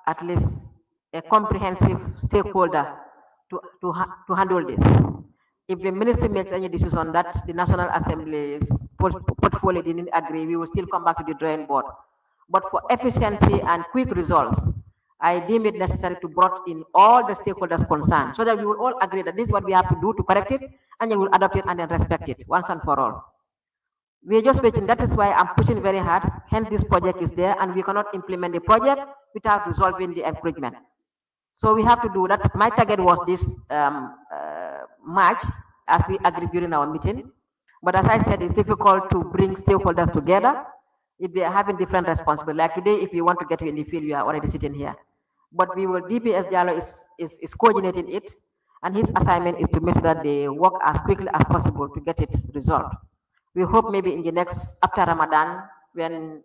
at least a comprehensive stakeholder to handle this. If the ministry makes any decision that the National Assembly's portfolio didn't agree, we will still come back to the drawing board. But for efficiency and quick results, I deem it necessary to bring in all the stakeholders concerned so that we will all agree that this is what we have to do to correct it, and then we'll adopt it and then respect it once and for all. We are just waiting. That is why I'm pushing very hard. Hence, this project is there, and we cannot implement the project without resolving the encroachment. So we have to do that. My target was this March, as we agreed during our meeting. But as I said, it's difficult to bring stakeholders together if they are having different responsibilities. Like today, if you want to get in the field, you are already sitting here. But we will, DPS Diallo is coordinating it, and his assignment is to make sure that they work as quickly as possible to get it resolved. We hope maybe in the next, after Ramadan, when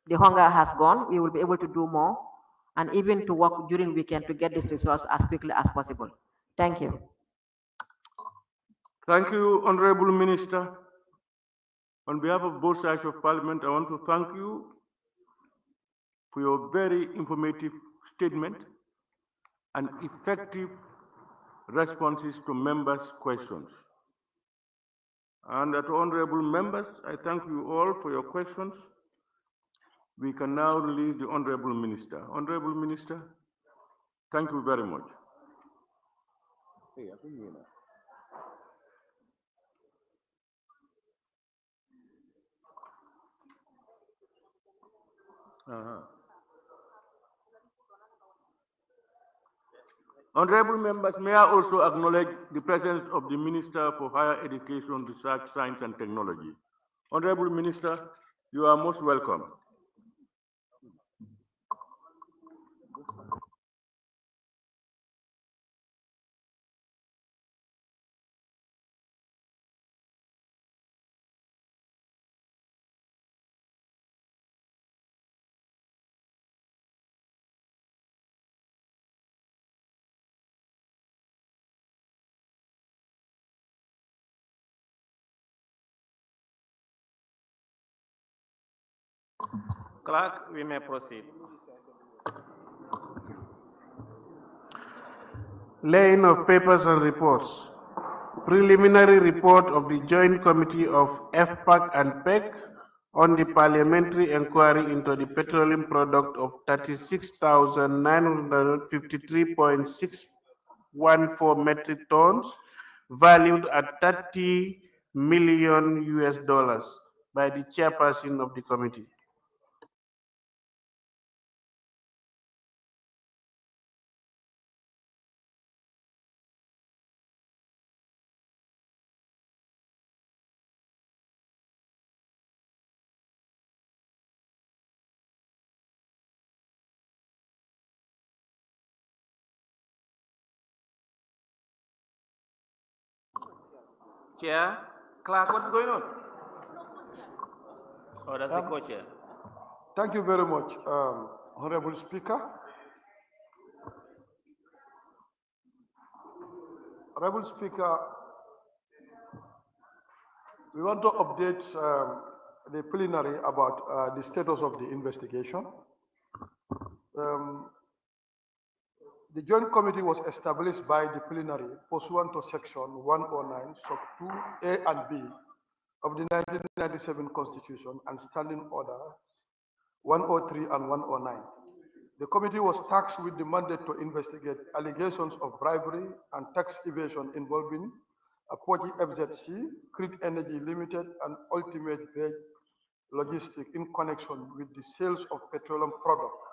the hunger has gone, we will be able to do more and even to work during weekend to get this results as quickly as possible. Thank you. Thank you, Honorable Minister. On behalf of both sides of Parliament, I want to thank you for your very informative statement and effective responses to members' questions. And to honorable members, I thank you all for your questions. We can now release the Honorable Minister. Honorable Minister, thank you very much. Honorable members, may I also acknowledge the presence of the Minister for Higher Education, Research, Science and Technology. Honorable Minister, you are most welcome. Clerk, we may proceed. Laying of papers and reports. Preliminary report of the Joint Committee of FPAC and PEC on the parliamentary inquiry into the petroleum product of 36,953.614 metric tons, valued at 30 million US dollars by the chairperson of the committee. Chair, clerk, what's going on? Oh, that's the co-chair. Thank you very much, Honorable Speaker. Honorable Speaker, we want to update the plenary about the status of the investigation. The Joint Committee was established by the plenary pursuant to Section 109, Sub 2A and B of the 1997 Constitution and Standing Orders 103 and 109. The committee was tasked with the mandate to investigate allegations of bribery and tax evasion involving Apoji FZC, Creed Energy Limited, and Ultimate Veg Logistics in connection with the sales of petroleum products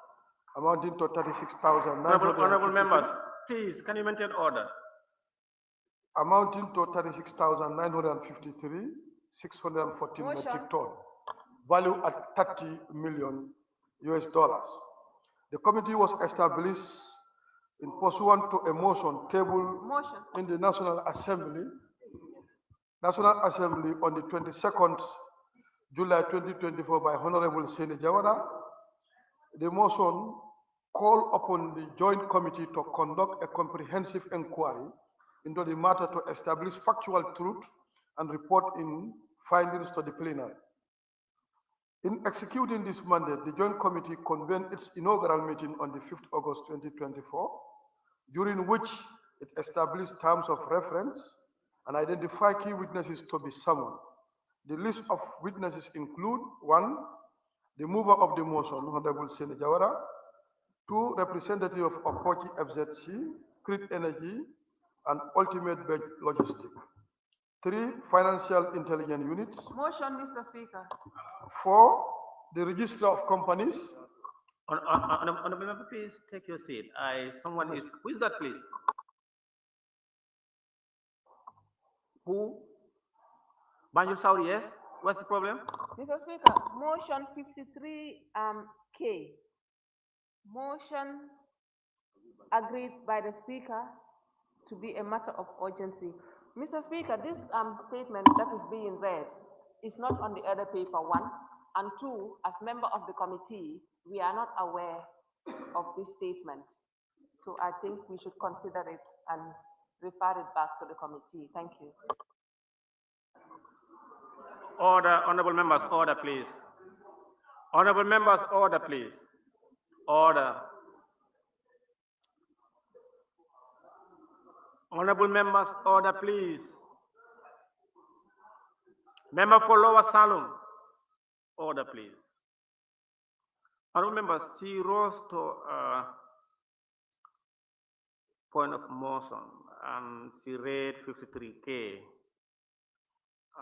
amounting to 36,953. Honorable members, please, can you maintain order? Amounting to 36,953, 614 metric ton, value at 30 million US dollars. The committee was established in pursuant to a motion tabled in the National Assembly on the 22nd July 2024 by Honorable Seni Jawara. The motion called upon the Joint Committee to conduct a comprehensive inquiry into the matter to establish factual truth and report in findings to the plenary. In executing this mandate, the Joint Committee convened its inaugural meeting on the 5th August 2024, during which it established terms of reference and identified key witnesses to be summoned. The list of witnesses include: 1, the mover of the motion, Honorable Sene Jawara; 2, representative of Opochi FZC, Crit Energy, and Ultimate Bed Logistics; 3, financial intelligence units; Motion, Mr. Speaker. 4, the register of companies; Honorable member, please take your seat. Who is that, please? Who? Banjul South, yes. What's the problem? Mr. Speaker, motion 53K. Motion agreed by the Speaker to be a matter of urgency. Mr. Speaker, this statement that is being read is not on the other paper, 1. And 2, as member of the committee, we are not aware of this statement. So I think we should consider it and refer it back to the committee. Thank you. Order, honorable members, order, please. Honorable members, order, please. Order. Honorable members, order, please. Member for Lower Salon, order, please. Honorable members, she rose to point of motion and she read 53K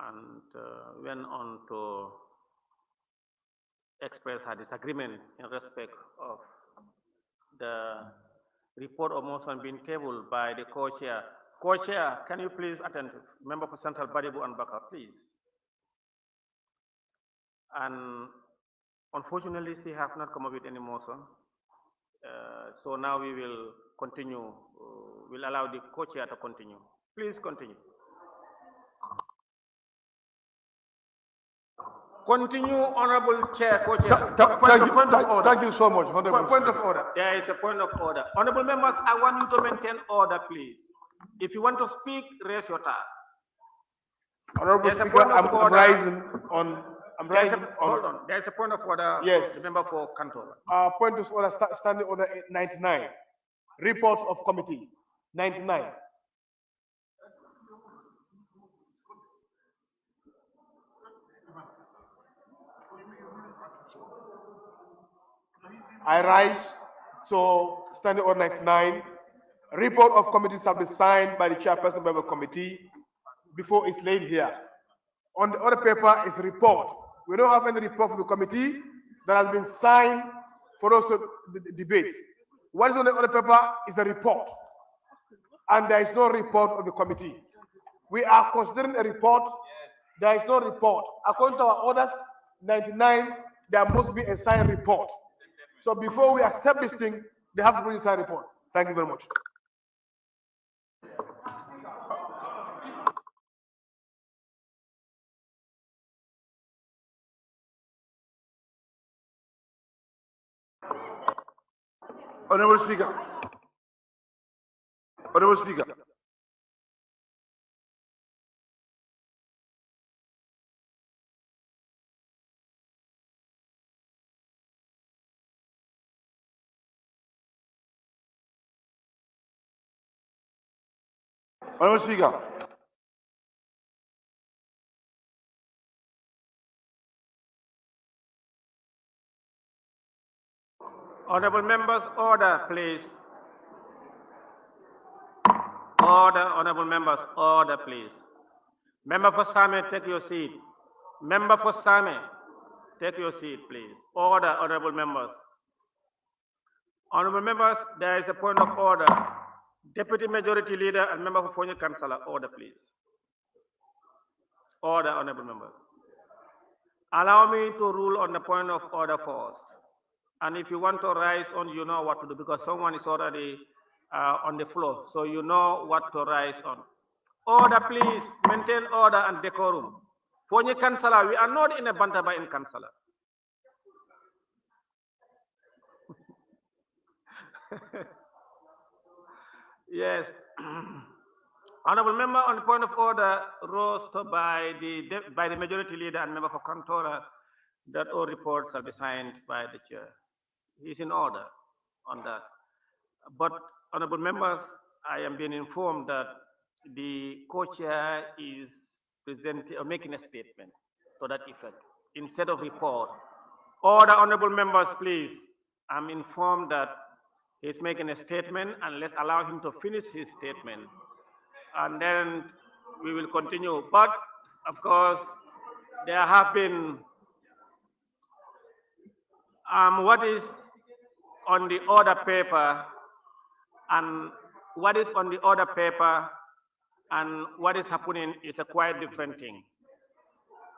and went on to express her disagreement in respect of the report of motion being tabled by the co-chair. Co-chair, can you please attend? Member for Central Badibu and Baka, please. And unfortunately, she has not come up with any motion. So now we will continue. We'll allow the co-chair to continue. Please continue. Continue, Honorable Chair, Co-Chair. Thank you so much, Honorable. Point of order. There is a point of order. Honorable members, I want you to maintain order, please. If you want to speak, raise your hand. Honorable Speaker, I'm rising on. Hold on. There is a point of order. Yes. The member for Kantora. Point of order, standing order 99. Report of committee 99. I rise. So standing order 99. Report of committee shall be signed by the chairperson of the committee before it's laid here. On the other paper is report. We don't have any report from the committee that has been signed for us to debate. What is on the other paper is the report. And there is no report of the committee. We are considering a report. There is no report. According to our orders, 99, there must be a signed report. So before we accept this thing, they have to bring a signed report. Thank you very much. Honorable Speaker. Honorable Speaker. Honorable Speaker. Honorable members, order, please. Order, honorable members, order, please. Member for Same, take your seat. Member for Same, take your seat, please. Order, honorable members. Honorable members, there is a point of order. Deputy Majority Leader and member for Fonyi Councillor, order, please. Order, honorable members. Allow me to rule on the point of order first. And if you want to rise on, you know what to do because someone is already on the floor. So you know what to rise on. Order, please. Maintain order and decorum. Fonyi Councillor, we are not in a bantaba in Councillor. Yes. Honorable member, on the point of order rose by the majority leader and member for Kantora that all reports shall be signed by the chair. He is in order on that. But, honorable members, I am being informed that the co-chair is presenting or making a statement to that effect instead of report. Order, honorable members, please. I'm informed that he's making a statement, and let's allow him to finish his statement. And then we will continue. But, of course, there have been what is on the order paper and what is on the order paper and what is happening is a quite different thing.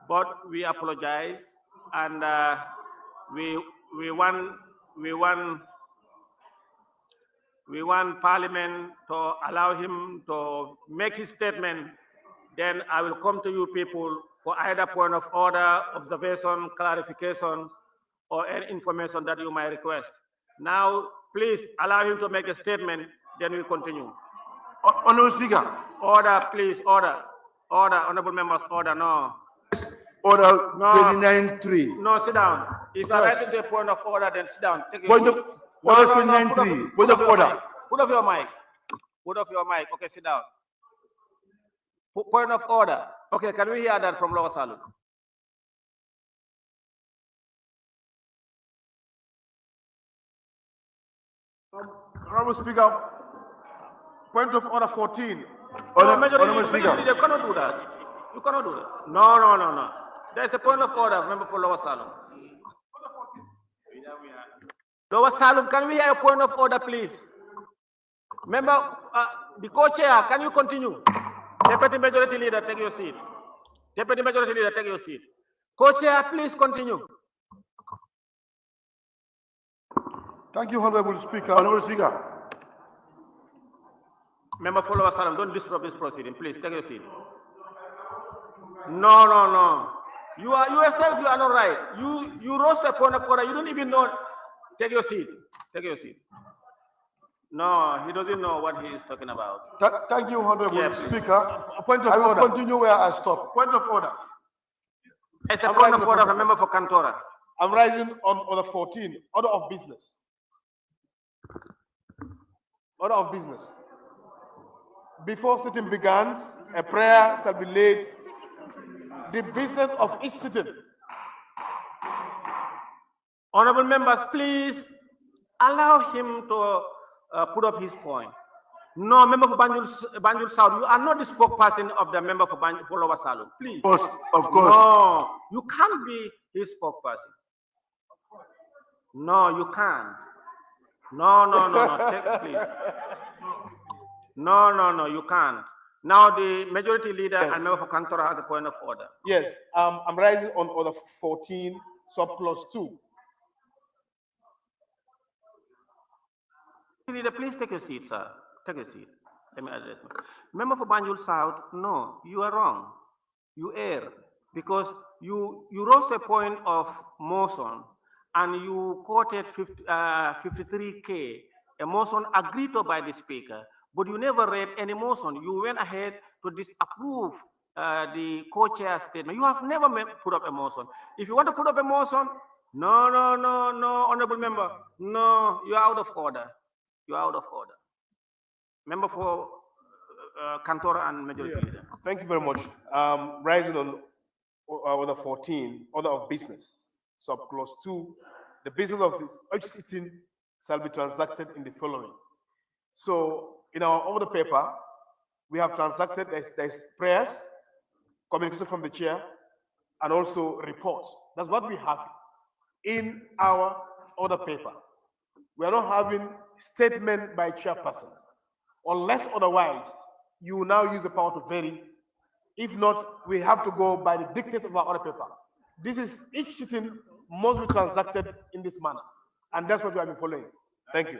But we apologize, and we want Parliament to allow him to make his statement. Then I will come to you people for either point of order, observation, clarification, or any information that you might request. Now, please allow him to make a statement, then we continue. Honorable Speaker. Order, please, order. Order, honorable members, order, no. Order No. 29.3. No, sit down. If you're writing to a point of order, then sit down. Take Point of seat. order No, 29.3. Point of order. Put off your mic. Put off your mic. Okay, sit down. Point of order. Okay, can we hear that from Lower Saluk? Honorable Speaker, point of order 14. Honorable Speaker. You cannot do that. You cannot do that. No. There's a point of order, member for Lower Saluk. Lower Saluk, can we hear a point of order, please? Member, the co-chair, can you continue? Deputy Majority Leader, take your seat. Deputy Majority Leader, take your seat. Co-chair, please continue. Thank you, Honorable Speaker. Honorable Speaker. Member for Lower Saluk, don't disrupt this proceeding. Please, take your seat. No. You yourself, you are not right. You rose a point of order. You don't even know. Take your seat. Take your seat. No, he doesn't know what he is talking about. Thank you, Honorable Yeah, please. Speaker. A point of I will order. continue where I stopped. Point of order. It's a point of order from member for Kantora. I'm rising on order 14, order of business. Order of business. Before sitting begins, a prayer shall be laid. The business of each sitting. Honorable members, please allow him to put up his point. No, member for Banjul South, you are not the spokesperson of the member for Lower Saluk. Please. Of course. No, you can't be his spokesperson. No, you can't. No. Take, please. No, you can't. Now the majority leader Yes. and member for Kantora has a point of order. Yes, I'm rising on order 14, subclause 2. Leader, please take a seat, sir. Take a seat. Let me address you. Member for Banjul South, no, you are wrong. You err because you rose a point of motion and you quoted 53K, a motion agreed to by the speaker, but you never read any motion. You went ahead to disapprove the co-chair statement. You have never put up a motion. If you want to put up a motion, no, honorable member, no, you are out of order. You are out of order. Member for Kantora and majority leader. Thank you very much. Rising on order 14, order of business, subclause 2, the business of each sitting shall be transacted in the following. So in our order paper, we have transacted, there's prayers, communication from the chair, and also reports. That's what we have in our order paper. We are not having statement by chairpersons. Unless otherwise, you will now use the power to vary. If not, we have to go by the dictate of our order paper. This is, each sitting must be transacted in this manner. And that's what we have been following. Thank you.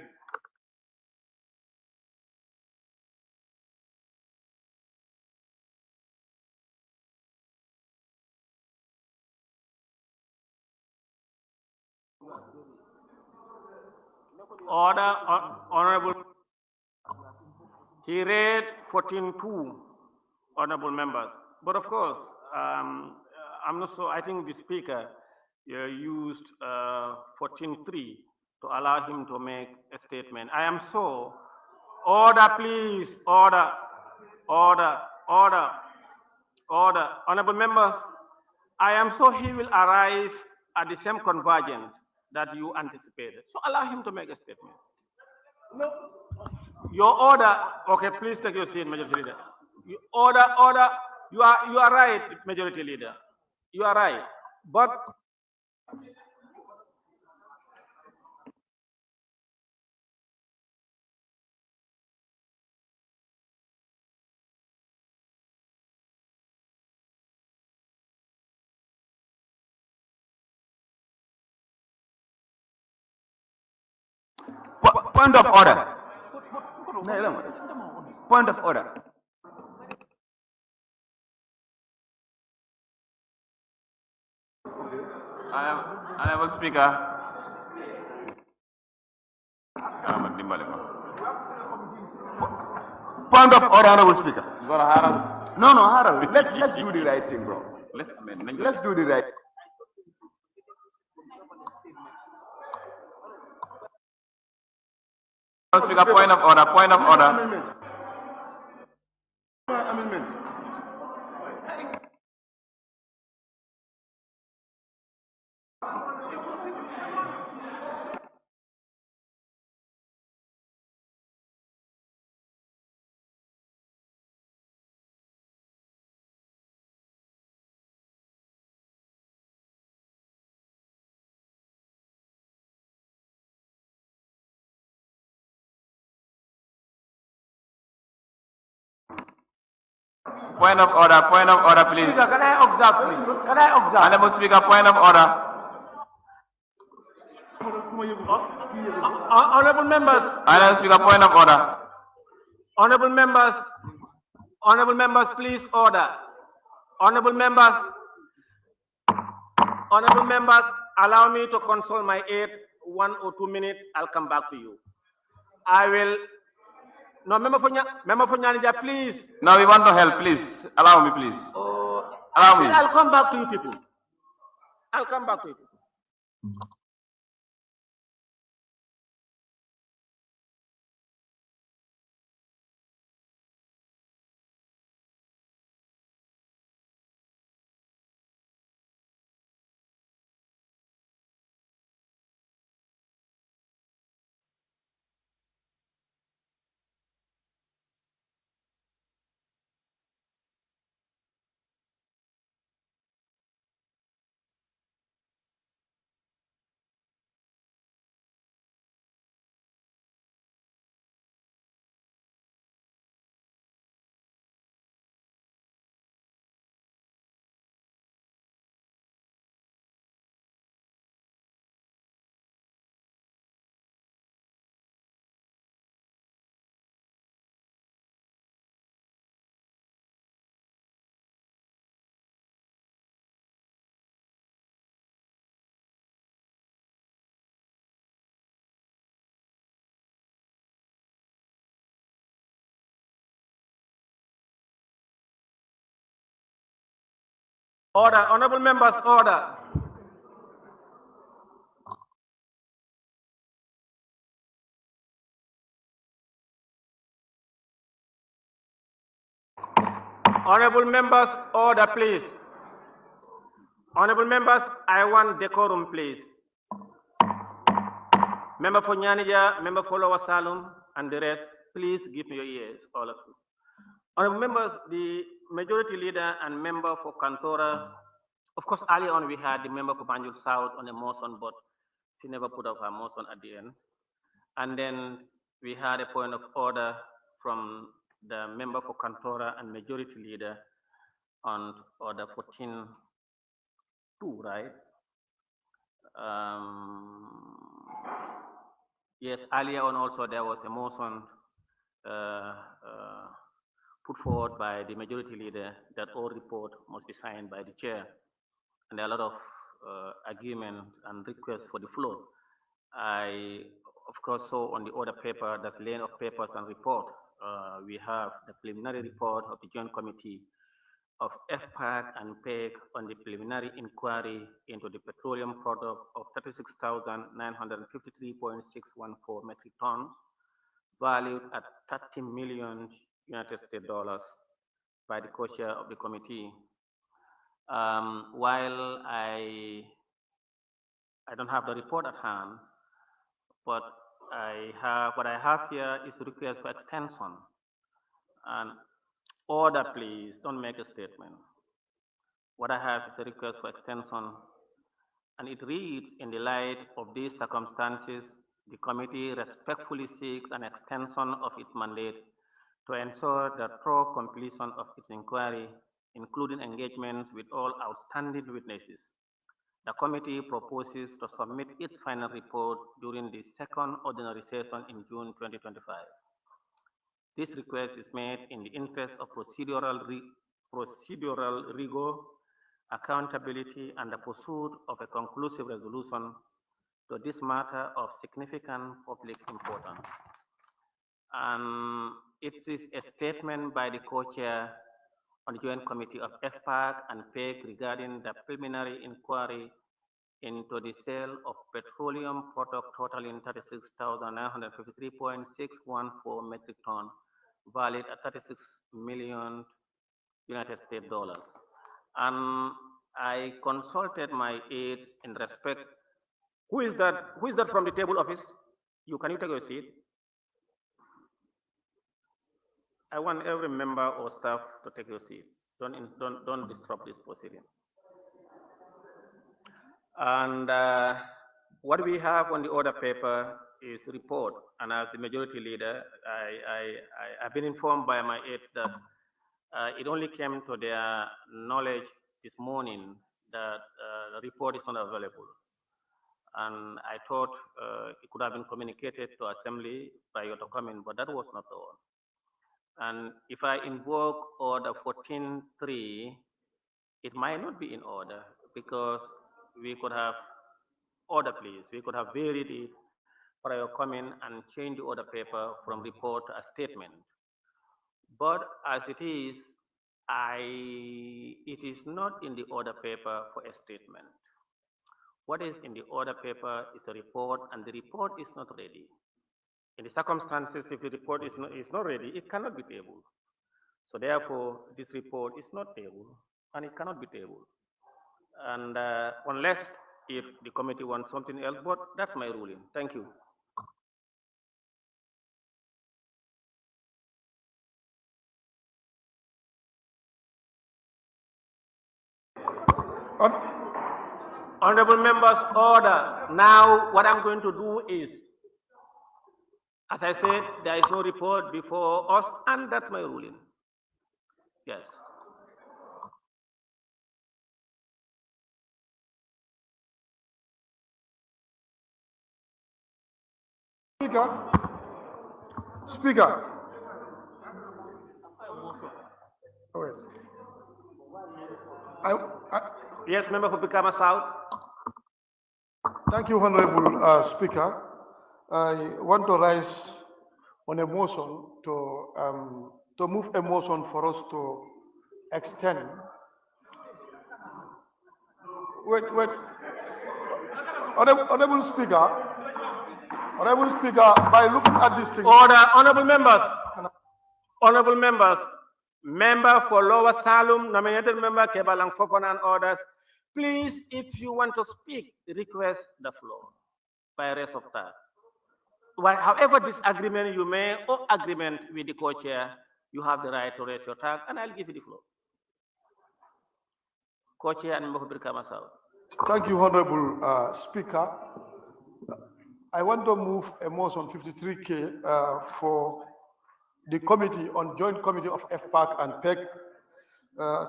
Order, honorable. He read 14.2, honorable members. But of course, I'm not so, I think the speaker used 14.3 to allow him to make a statement. I am so. Order, please. Order. Order. Order. Order. Honorable members, I am so he will arrive at the same convergence that you anticipated. So allow him to make a statement. No. Your order. Okay, please take your seat, Majority Leader. Order. You are right, Majority Leader. You are right. But Point of order. Point of order. Honorable Speaker. Point of order, Honorable Speaker. Harold. No, Harold. Let's do the right thing, bro. Let's do the right. Speaker, point of order. Point of order. Amendment. Point of order, please. Speaker, can I observe, please? Can I observe? Honorable Speaker, point of order. Honorable members. Honorable Speaker, point of order. Honorable members, please order. Honorable members, allow me to consult my aides 1 or 2 minutes. I'll come back to you. I will. No, member for Nyanija, please. No, we want to help, please. Allow me, please. Allow me. I'll come back to you people. I'll come back to you people. Order, honorable members, order. Honorable members, order, please. Honorable members, I want decorum, please. Member for Nyanija, member for Lower Salum, and the rest, please give me your ears, all of you. Honorable members, the majority leader and member for Kantora, of course, early on we had the member for Banjul South on a motion, but she never put up her motion at the end. And then we had a point of order from the member for Kantora and majority leader on order 14.2, right? Yes, earlier on also there was a motion put forward by the majority leader that all report must be signed by the chair. And there are a lot of argument and requests for the floor. I, of course, saw on the order paper, that's lane of papers and report. We have the preliminary report of the joint committee of FPAC and PEG on the preliminary inquiry into the petroleum product of 36,953.614 metric tons, valued at 30 million United States dollars by the co-chair of the committee. While I don't have the report at hand, but what I have here is a request for extension. And order, please, don't make a statement. What I have is a request for extension, and it reads, in the light of these circumstances, the committee respectfully seeks an extension of its mandate to ensure the thorough completion of its inquiry, including engagements with all outstanding witnesses. The committee proposes to submit its final report during the second ordinary session in June 2025. This request is made in the interest of procedural rigor, accountability, and the pursuit of a conclusive resolution to this matter of significant public importance. And it is a statement by the co-chair on the Joint Committee of FPAC and PEG regarding the preliminary inquiry into the sale of petroleum product totaling 36,953.614 metric ton, valued at 36 million United States dollars. And I consulted my aides in respect. Who is that? Who is that from the table office? Can you take your seat? I want every member or staff to take your seat. Don't disrupt this proceeding. And what we have on the order paper is report. And as the majority leader, I've been informed by my aides that it only came to their knowledge this morning that the report is not available. And I thought it could have been communicated to Assembly prior to coming, but that was not the one. And if I invoke order 14.3, it might not be in order because we could have order, please. We could have varied it prior coming and change the order paper from report to a statement. But as it is not in the order paper for a statement. What is in the order paper is a report, and the report is not ready. In the circumstances, if the report is not ready, it cannot be tabled. So therefore, this report is not tabled, and it cannot be tabled. And unless if the committee wants something else, but that's my ruling. Thank you. Honorable members, order. Now, what I'm going to do is, as I said, there is no report before us, and that's my ruling. Yes. Speaker. Wait. Yes, member for Brikama South. Thank you, Honorable Speaker. I want to rise on a motion to move a motion for us to extend. Wait. Honorable Speaker, by looking at this thing. Order, honorable members, member for Lower Salum, nominated member Kebalang Fopana and others. Please, if you want to speak, request the floor by rest of that. However disagreement you may or agreement with the co-chair, you have the right to raise your tag, and I'll give you the floor. Co-chair and member for Brikama South. Thank you, Honorable Speaker. I want to move a motion 53K for the committee on Joint Committee of FPAC and PEG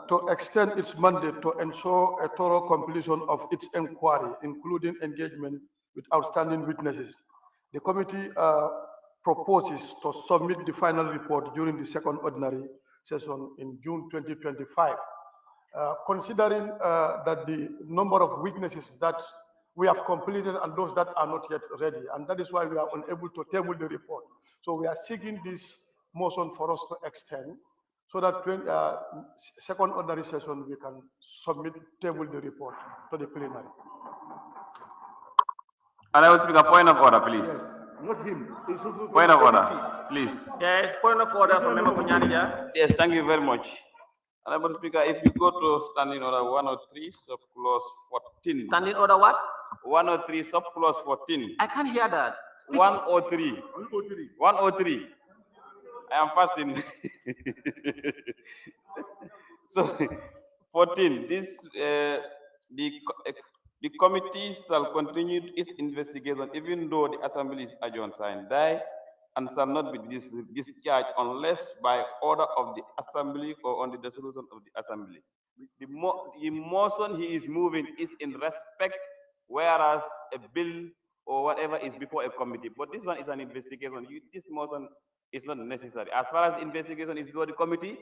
to extend its mandate to ensure a thorough completion of its inquiry, including engagement with outstanding witnesses. The committee proposes to submit the final report during the second ordinary session in June 2025. Considering that the number of witnesses that we have completed and those that are not yet ready, and that is why we are unable to table the report. So we are seeking this motion for us to extend so that second ordinary session we can table the report to the plenary. And I will speak a point of order, please. Not him. Point of order, please. Yes, point of order from Member Kunyanija. Yes, thank you very much. Honorable Speaker, if you go to standing order 103, subclause 14. Standing order what? 103, subclause 14. I can't hear that. 103. 103. I am fasting. So, 14. The committee shall continue its investigation even though the assembly is adjourned, signed, die, and shall not be discharged unless by order of the assembly or on the resolution of the assembly. The motion he is moving is in respect, whereas a bill or whatever is before a committee. But this one is an investigation. This motion is not necessary. As far as the investigation is before the committee,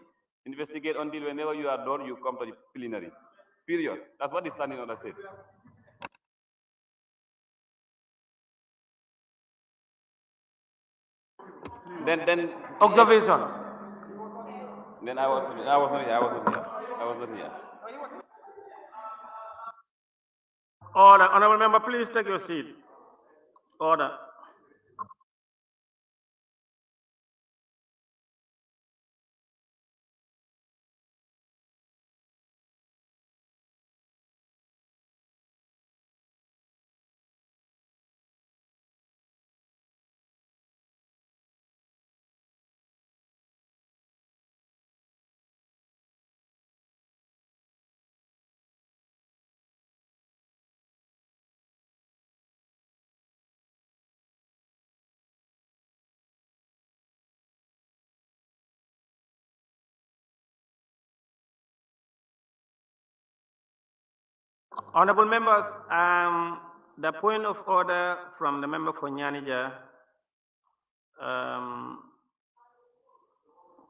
investigate until whenever you are done, you come to the plenary. Period. That's what the standing order says. Then Observation. Then I was not here. Order. Honorable member, please take your seat. Order. Honorable members, the point of order from the member for Nyanija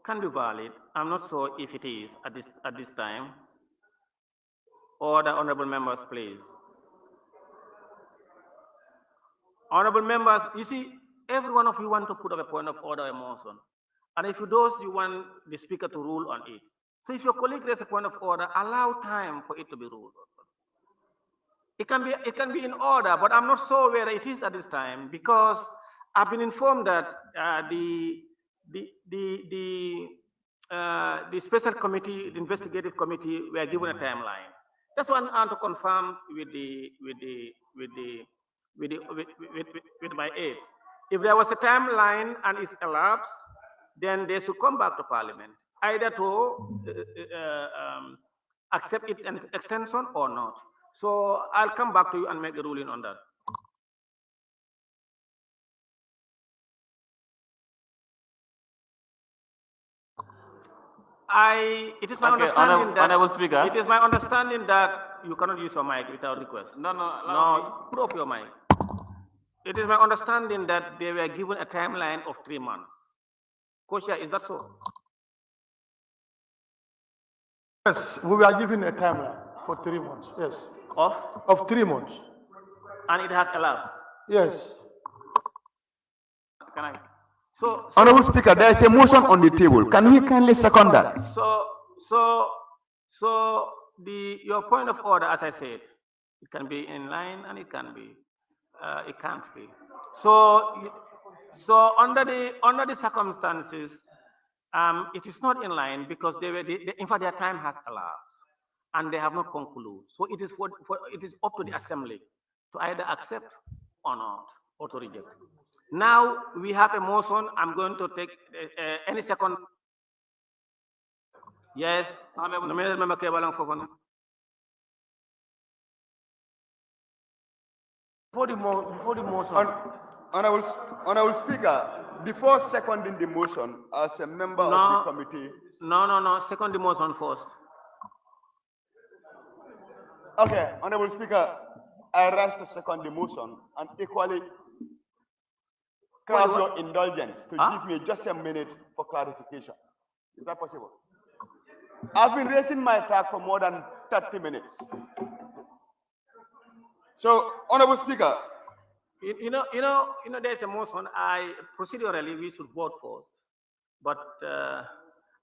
can be valid. I'm not sure if it is at this time. Order, honorable members, please. Honorable members, you see, every one of you want to put up a point of order or motion. And if you want the speaker to rule on it. So if your colleague raises a point of order, allow time for it to be ruled. It can be in order, but I'm not sure whether it is at this time because I've been informed that the special committee, the investigative committee, were given a timeline. That's what I want to confirm with my aides. If there was a timeline and it's elapsed, then they should come back to Parliament, either to accept its extension or not. So I'll come back to you and make a ruling on that. It is my understanding that Honorable Speaker. It is my understanding that you cannot use your mic without request. No, put off your mic. It is my understanding that they were given a timeline of 3 months. Kosha, is that so? Yes, we were given a timeline for 3 months. Yes. Of 3 months. And it has elapsed. Yes. Can I? So Honorable Speaker, there is a motion on the table. Can we kindly second that? So your point of order, as I said, it can be in line and it can be, it can't be. So under the circumstances, it is not in line because in fact their time has elapsed and they have not concluded. So it is up to the assembly to either accept or not, or to reject. Now we have a motion. I'm going to take any second. Yes, Member Kebalang Fofana. Before the motion. Honorable Speaker, before seconding the motion, as a member of the committee. No. Second the motion first. Okay, Honorable Speaker, I rise to second the motion and equally crave your indulgence to give me just a minute for clarification. Is that possible? I've been raising my attack for more than 30 minutes. So, Honorable Speaker. You know, there's a motion. Procedurally, we should vote first. But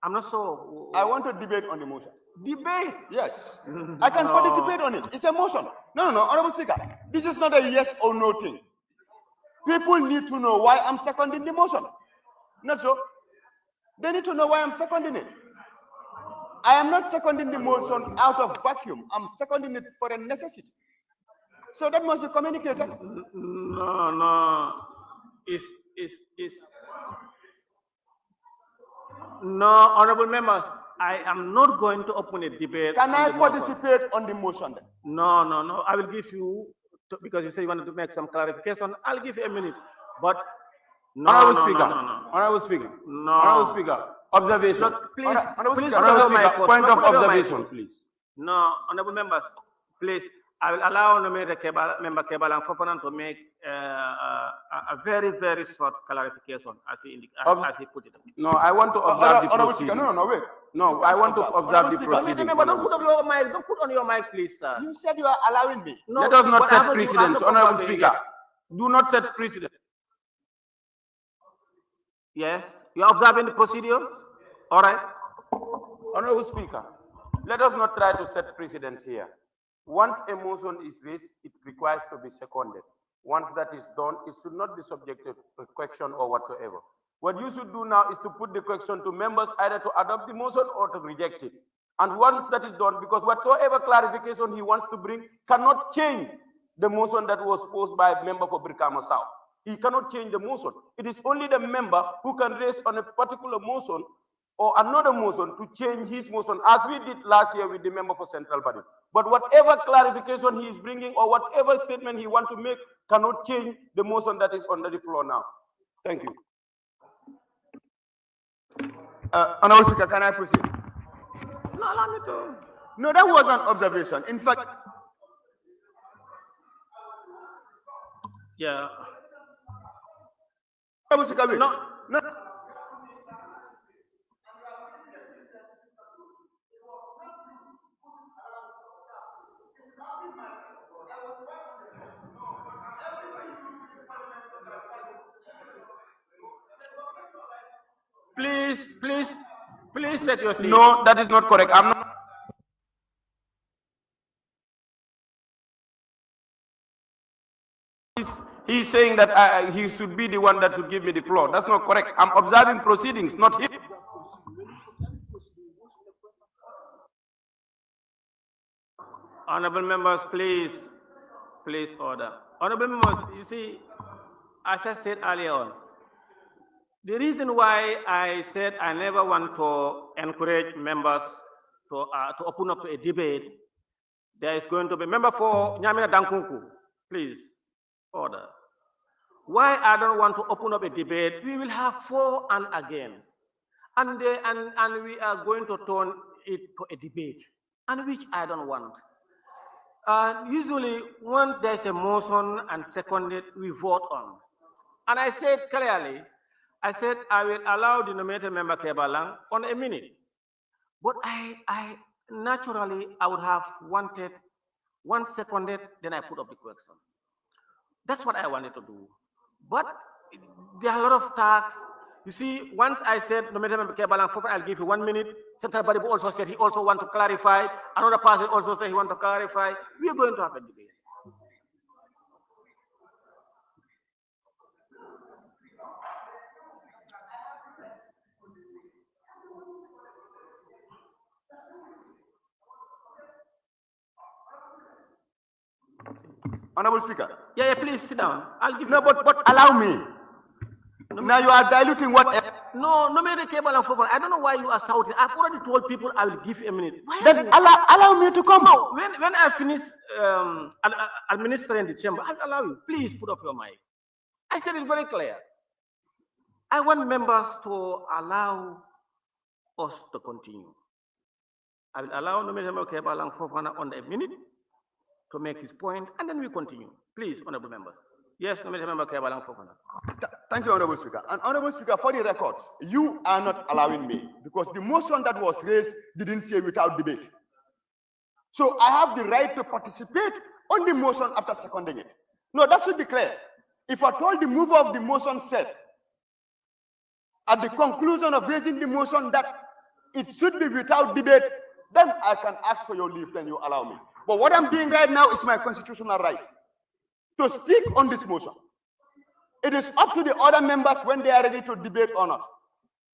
I'm not sure. I want to debate on the motion. Debate? Yes. I can participate on it. It's a motion. No, Honorable Speaker. This is not a yes or no thing. People need to know why I'm seconding the motion. Not so. They need to know why I'm seconding it. I am not seconding the motion out of vacuum. I'm seconding it for a necessity. So that must be communicated. No. No, honorable members, I am not going to open a debate. Can I participate on the motion then? No. I will give you, because you say you wanted to make some clarification, I'll give you a minute. But no, Honorable Speaker. No. Honorable Speaker. No. Honorable Speaker. Observation. Look, please, Honorable please, Speaker. Honorable put your Speaker, mic point of first. Put your mic observation, first. please. No, honorable members, please. I will allow member Kebal and Fofanan to make a very, very short clarification as he put it. No, I want to observe the Honorable Speaker, proceeding. no, wait. No, I want to observe the proceeding. Remember, don't put on your mic. Don't put on your mic, please, sir. You said you are allowing me. No, Let us not but set haven't you- precedents, haven't you Honorable observed it Speaker. yet? Do not set precedents. Yes, you are observing the procedure. All right. Honorable Speaker, let us not try to set precedents here. Once a motion is raised, it requires to be seconded. Once that is done, it should not be subjected to question or whatsoever. What you should do now is to put the question to members either to adopt the motion or to reject it. And once that is done, because whatsoever clarification he wants to bring cannot change the motion that was posed by a member for Brikama South. He cannot change the motion. It is only the member who can raise on a particular motion or another motion to change his motion, as we did last year with the member for Central Body. But whatever clarification he is bringing or whatever statement he wants to make cannot change the motion that is under the floor now. Thank you. Honorable Speaker, can I proceed? No, allow me to. No, that was an observation. In fact, Yeah. Honorable Speaker, wait. No. Please take your seat. No, that is not correct. I'm not. He's saying that he should be the one that should give me the floor. That's not correct. I'm observing proceedings, not him. Honorable members, please order. Honorable members, you see, as I said earlier on, the reason why I said I never want to encourage members to open up a debate, there is going to be member for Nyamina Dankunku, please order. Why I don't want to open up a debate? We will have for and against, and we are going to turn it to a debate, and which I don't want. Usually, once there's a motion and seconded, we vote on. And I said clearly, I will allow the nominated member Kebalang on a minute. But I naturally, I would have wanted one seconded, then I put up the question. That's what I wanted to do. But there are a lot of tasks. You see, once I said nominated member Kebalang, I'll give you 1 minute. Central Body also said he also wants to clarify. Another person also said he wants to clarify. We are going to have a debate. Honorable Speaker. Yeah, please sit down. I'll give No, you. but allow me. Now you are diluting what? No, nominated Kebalang, I don't know why you are shouting. I've already told people I will give you a minute. Why Then allow me to come out. When I finish administering the chamber, I'll allow you. Please put up your mic. I said it very clear. I want members to allow us to continue. I will allow nominated member Kebalang Fofana on a minute to make his point, and then we continue. Please, honorable members. Yes, nominated member Kebalang Fofana. Thank you, Honorable Speaker. And Honorable Speaker, for the records, you are not allowing me because the motion that was raised didn't say without debate. So I have the right to participate on the motion after seconding it. No, that should be clear. If I told the mover of the motion said, at the conclusion of raising the motion, that it should be without debate, then I can ask for your leave, then you allow me. But what I'm doing right now is my constitutional right to speak on this motion. It is up to the other members when they are ready to debate or not.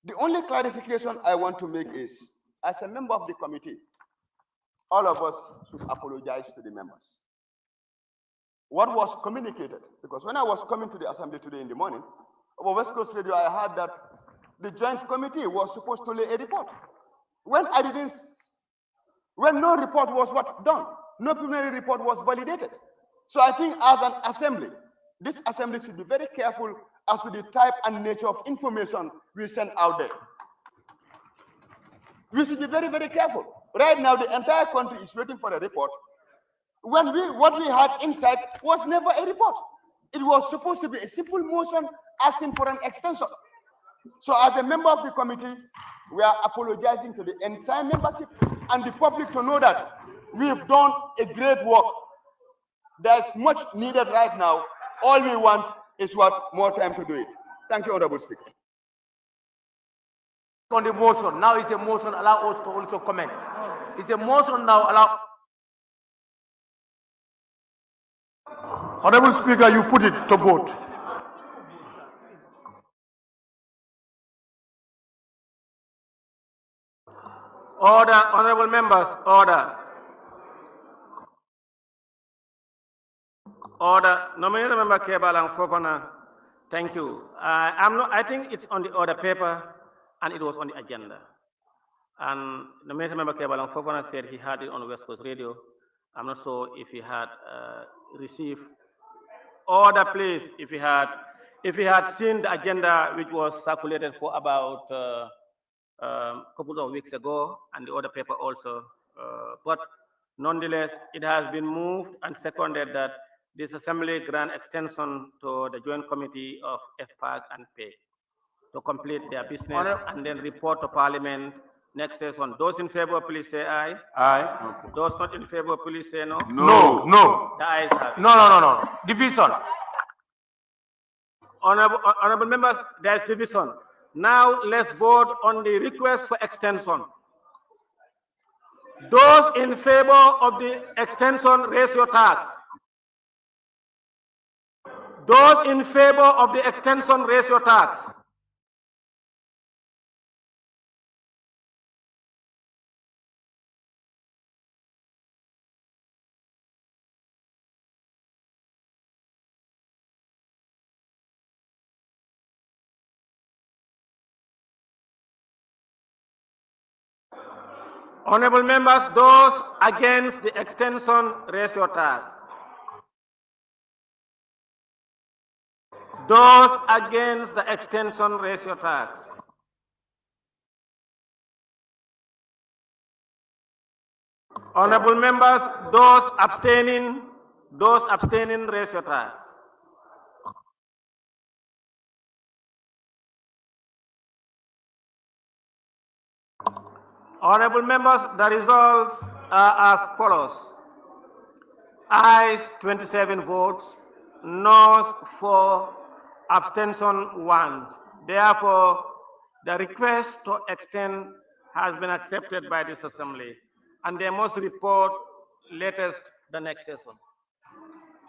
The only clarification I want to make is, as a member of the committee, all of us should apologize to the members. What was communicated, because when I was coming to the assembly today in the morning, over West Coast Radio, I heard that the joint committee was supposed to lay a report. When no report was done, no preliminary report was validated. So I think as an assembly, this assembly should be very careful as to the type and nature of information we send out there. We should be very, very careful. Right now, the entire country is waiting for a report. What we had inside was never a report. It was supposed to be a simple motion asking for an extension. So as a member of the committee, we are apologizing to the entire membership and the public to know that we've done a great work. There's much needed right now. All we want is more time to do it. Thank you, Honorable Speaker. On the motion, now it's a motion, allow us to also comment. It's a motion now, allow. Honorable Speaker, you put it to vote. Order, honorable members, order. Order, nominated member Kebalang Fofana, thank you. I think it's on the order paper and it was on the agenda. And nominated member Kebalang Fofana said he had it on West Coast Radio. I'm not sure if he had received. Order, please, if he had seen the agenda which was circulated for about a couple of weeks ago, and the other paper also, but nonetheless, it has been moved and seconded that this assembly grant extension to the Joint Committee of FPAC and PAC to complete their business and then report to Parliament next session. Those in favor, please say aye. Aye. Okay. Those not in favor, please say no. No, no. The ayes have it. No. Division. Honorable members, there's division. Now let's vote on the request for extension. Those in favor of the extension, raise your cards. Those in favor of the extension, raise your cards. Honorable members, those against the extension, raise your cards. Those against the extension, raise your cards. Honorable members, those abstaining, raise your cards. Honorable members, the results are as follows. Ayes 27 votes, noes 4, abstention 1. Therefore, the request to extend has been accepted by this assembly, and they must report latest the next session.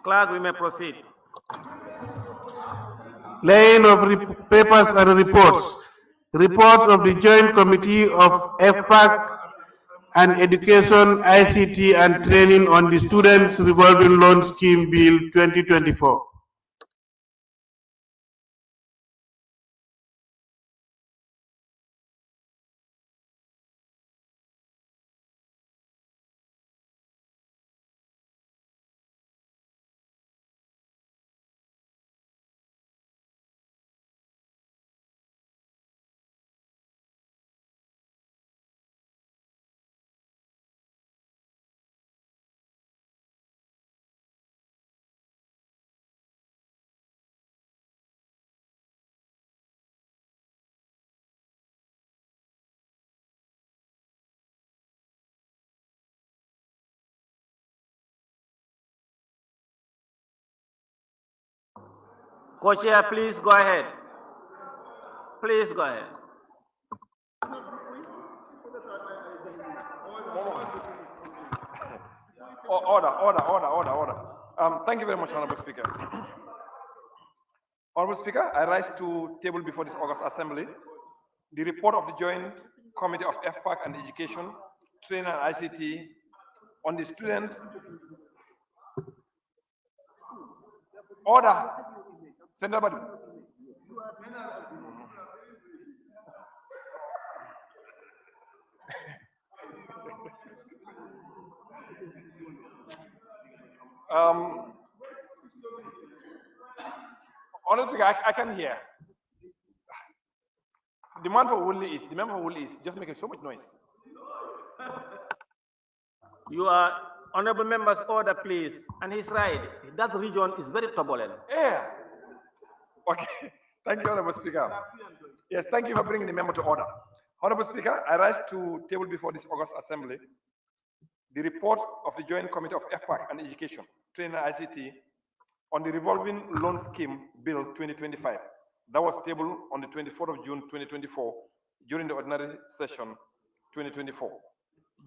Clerk, we may proceed. Laying of papers and reports. Reports of the Joint Committee of FPAC and Education, ICT and Training on the Students Revolving Loan Scheme Bill 2024. Co-chair, please go ahead. Please go ahead. Order. Thank you very much, Honorable Speaker. Honorable Speaker, I rise to table before this August Assembly the report of the Joint Committee of FPAC and Education, Training and ICT on the student. Order. Senator Badu. Honestly, I can hear. The member for Woodley is just making so much noise. You are honorable members, order, please. And he's right. That region is very turbulent. Yeah. Okay. Thank you, Honorable Speaker. Yes, thank you for bringing the member to order. Honorable Speaker, I rise to table before this August Assembly the report of the Joint Committee of FPAC and Education, Training and ICT on the Revolving Loan Scheme Bill 2025. That was tabled on the 24th of June 2024 during the ordinary session 2024.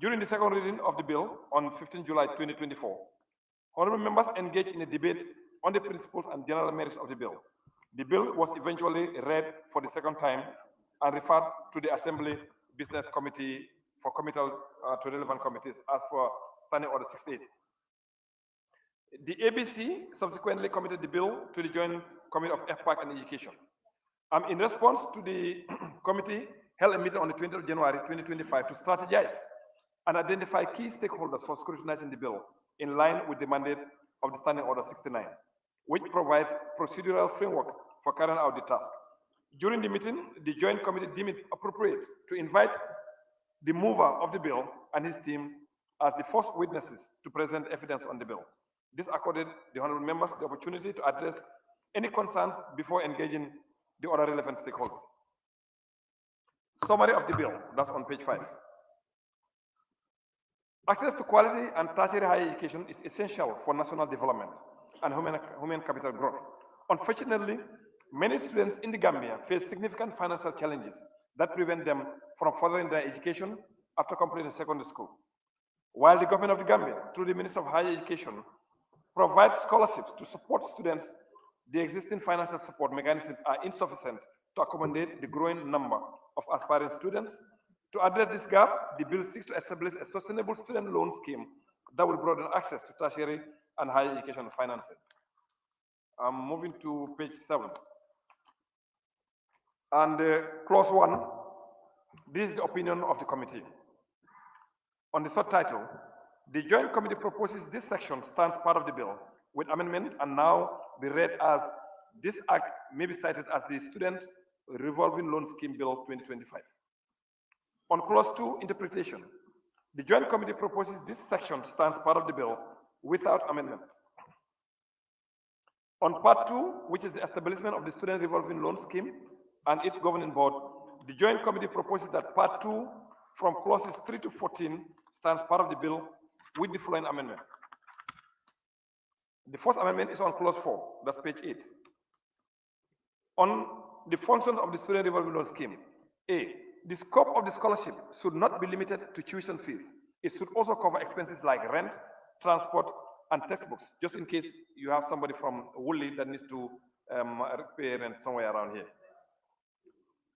During the second reading of the bill on 15 July 2024, honorable members engaged in a debate on the principles and general merits of the bill. The bill was eventually read for the second time and referred to the Assembly Business Committee for committal to relevant committees as for Standing Order 68. The ABC subsequently committed the bill to the Joint Committee of FPAC and Education. In response to the committee held a meeting on the 20th of January 2025 to strategize and identify key stakeholders for scrutinizing the bill in line with the mandate of the Standing Order 69, which provides procedural framework for carrying out the task. During the meeting, the Joint Committee deemed it appropriate to invite the mover of the bill and his team as the first witnesses to present evidence on the bill. This accorded the honorable members the opportunity to address any concerns before engaging the other relevant stakeholders. Summary of the bill, that's on page 5. Access to quality and tertiary higher education is essential for national development and human capital growth. Unfortunately, many students in the Gambia face significant financial challenges that prevent them from furthering their education after completing secondary school. While the government of the Gambia, through the Minister of Higher Education, provides scholarships to support students, the existing financial support mechanisms are insufficient to accommodate the growing number of aspiring students. To address this gap, the bill seeks to establish a sustainable student loan scheme that will broaden access to tertiary and higher education financing. I'm moving to page 7. And clause 1, this is the opinion of the committee. On the subtitle, the Joint Committee proposes this section stands part of the bill with amendment and now be read as this act may be cited as the Student Revolving Loan Scheme Bill 2025. On clause 2, interpretation, the Joint Committee proposes this section stands part of the bill without amendment. On part 2, which is the establishment of the Student Revolving Loan Scheme and its governing board, the Joint Committee proposes that part 2 from clauses 3 to 14 stands part of the bill with the following amendment. The first amendment is on clause 4, that's page 8. On the functions of the Student Revolving Loan Scheme, A, the scope of the scholarship should not be limited to tuition fees. It should also cover expenses like rent, transport, and textbooks, just in case you have somebody from Woodley that needs to pay rent somewhere around here.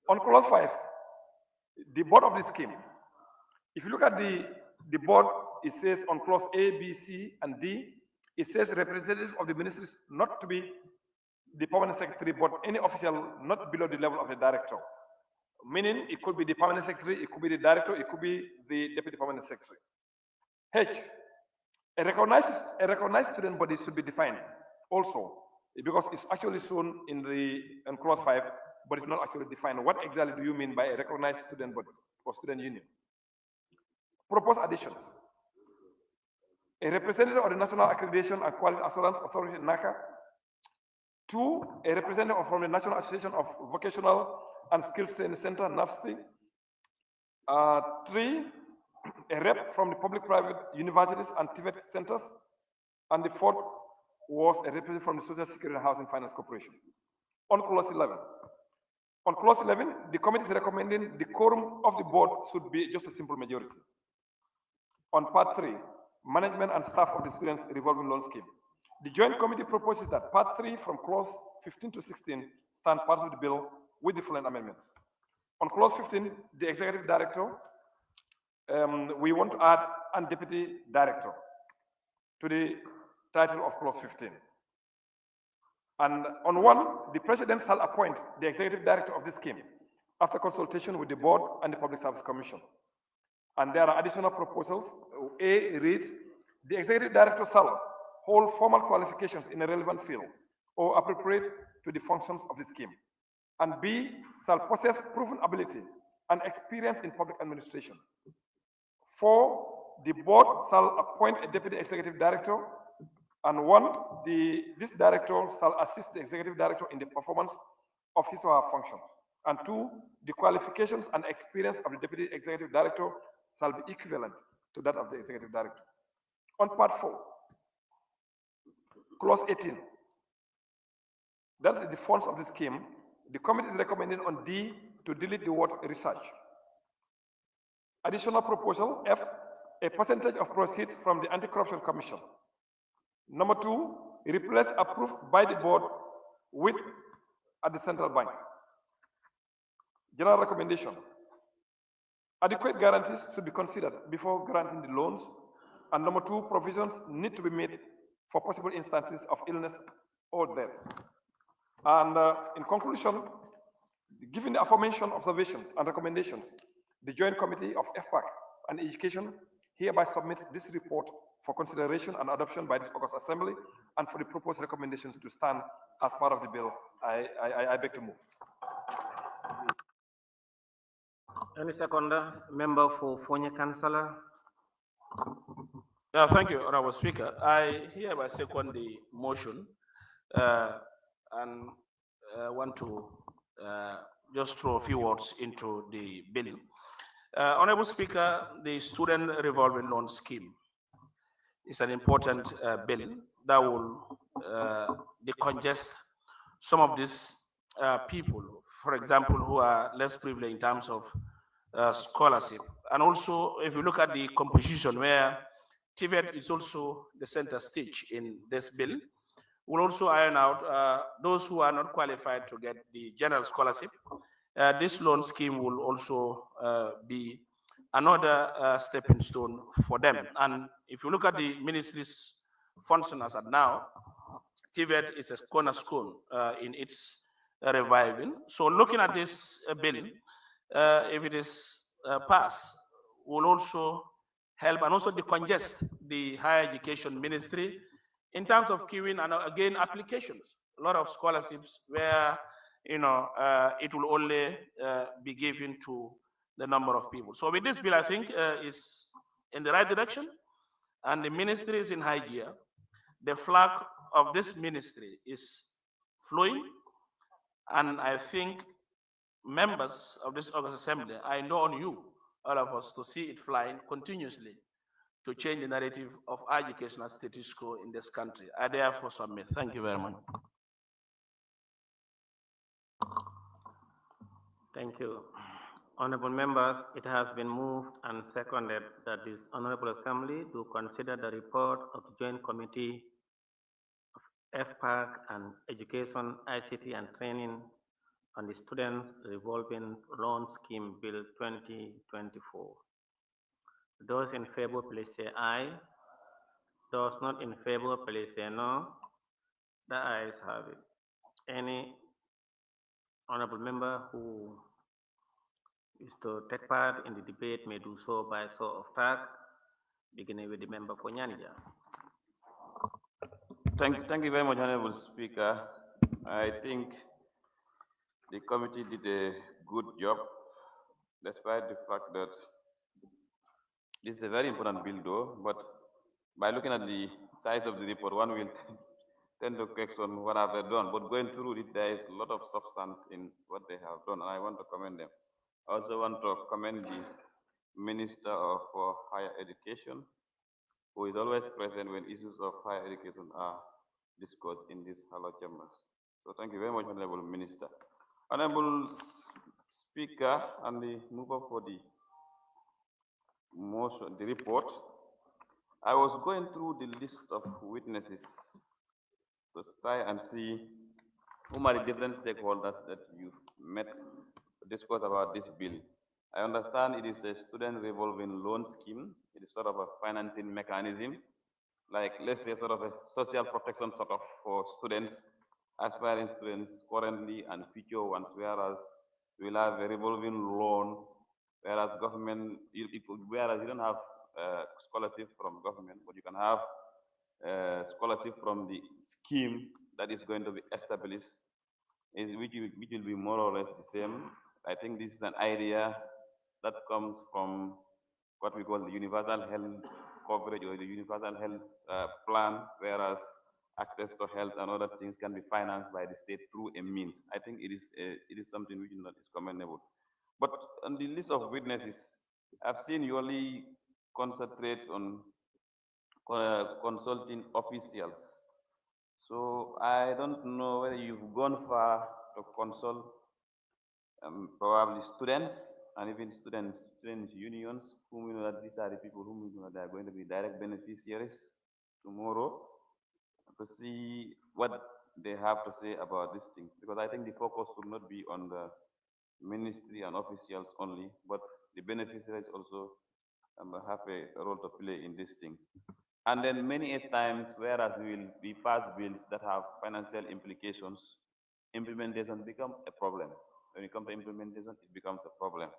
On clause 5, the board of the scheme, if you look at the board, it says on clause A, B, C, and D, it says representative of the ministries not to be the permanent secretary, but any official not below the level of the director. Meaning it could be the permanent secretary, it could be the director, it could be the deputy permanent secretary. H, a recognized student body should be defined also, because it's actually shown in clause 5, but it's not actually defined. What exactly do you mean by a recognized student body or student union? Proposed additions. A representative of the National Accreditation and Quality Assurance Authority, NACA. 2, a representative from the National Association of Vocational and Skills Training Center, NAFSTI. 3, a rep from the public-private universities and TVET centers. And the 4th was a representative from the Social Security and Housing Finance Corporation. On clause 11. On clause 11, the committee is recommending the quorum of the board should be just a simple majority. On part 3, management and staff of the students revolving loan scheme. The joint committee proposes that part 3 from clause 15 to 16 stand part of the bill with the following amendments. On clause 15, the executive director, we want to add and deputy director to the title of clause 15. And on 1, the president shall appoint the executive director of the scheme after consultation with the board and the Public Service Commission. And there are additional proposals. A reads, the executive director shall hold formal qualifications in a relevant field or appropriate to the functions of the scheme. And B shall possess proven ability and experience in public administration. 4, the board shall appoint a deputy executive director. And 1, this director shall assist the executive director in the performance of his or her functions. And 2, the qualifications and experience of the deputy executive director shall be equivalent to that of the executive director. On part 4, clause 18, that's the funds of the scheme. The committee is recommending on D to delete the word research. Additional proposal F, a percentage of proceeds from the Anti-Corruption Commission. Number 2, replace approved by the board with at the central bank. General recommendation. Adequate guarantees should be considered before granting the loans. And number 2, provisions need to be made for possible instances of illness or death. And in conclusion, given the aforementioned observations and recommendations, the Joint Committee of FPAC and Education hereby submits this report for consideration and adoption by this August Assembly, and for the proposed recommendations to stand as part of the bill. I beg to move. Any seconder, member for Fonya Councillor? Thank you, Honorable Speaker. I hereby second the motion and want to just throw a few words into the bill. Honorable Speaker, the student revolving loan scheme is an important bill that will decongest some of these people, for example, who are less privileged in terms of scholarship. And also, if you look at the composition where TVET is also the center stage in this bill, we'll also iron out those who are not qualified to get the general scholarship. This loan scheme will also be another stepping stone for them. And if you look at the ministry's function as at now, TVET is a cornerstone in its reviving. So looking at this bill, if it is passed, will also help and also decongest the higher education ministry in terms of queuing and again applications. A lot of scholarships where it will only be given to the number of people. So with this bill, I think is in the right direction, and the ministry is in high gear. The flag of this ministry is flowing, and I think members of this August Assembly, I know on you, all of us, to see it flying continuously to change the narrative of educational status quo in this country. I therefore submit. Thank you very much. Thank you. Honorable members, it has been moved and seconded that this Honorable Assembly do consider the report of the Joint Committee of FPAC and Education, ICT and Training on the Students Revolving Loan Scheme Bill 2024. Those in favor, please say aye. Those not in favor, please say no. The ayes have it. Any honorable member who is to take part in the debate may do so by show of tag, beginning with the member for Nyanja. Thank you very much, Honorable Speaker. I think the committee did a good job, despite the fact that this is a very important bill, though. But by looking at the size of the report, one will tend to question what have they done. But going through it, there is a lot of substance in what they have done, and I want to commend them. I also want to commend the Minister of Higher Education, who is always present when issues of higher education are discussed in these hallowed chambers. So thank you very much, Honorable Minister. Honorable Speaker, and the mover for the motion, the report, I was going through the list of witnesses to try and see whom are the different stakeholders that you met to discuss about this bill. I understand it is a student revolving loan scheme. It is sort of a financing mechanism, like let's say sort of a social protection sort of for students, aspiring students currently and future ones, whereas we will have a revolving loan, whereas whereas you don't have scholarship from government, but you can have scholarship from the scheme that is going to be established, which will be more or less the same. I think this is an idea that comes from what we call the universal health coverage or the universal health plan, whereas access to health and other things can be financed by the state through a means. I think it is something which is commendable. But on the list of witnesses, I've seen you only concentrate on consulting officials. So I don't know whether you've gone far to consult probably students and even student unions, whom you know that these are the people whom you know they are going to be direct beneficiaries tomorrow, to see what they have to say about this thing. Because I think the focus should not be on the ministry and officials only, but the beneficiaries also have a role to play in these things. And then many a times, whereas we pass bills that have financial implications, implementation becomes a problem. When it comes to implementation, it becomes a problem.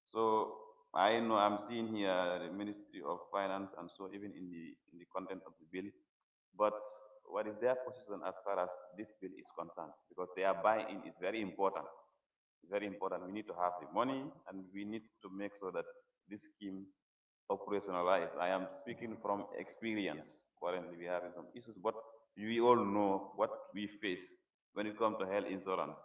So I know I'm seeing here the Ministry of Finance, and so even in the content of the bill. But what is their position as far as this bill is concerned? Because their buy-in is very important. It's very important. We need to have the money, and we need to make sure that this scheme operationalized. I am speaking from experience. Currently, we are having some issues, but we all know what we face when it comes to health insurance.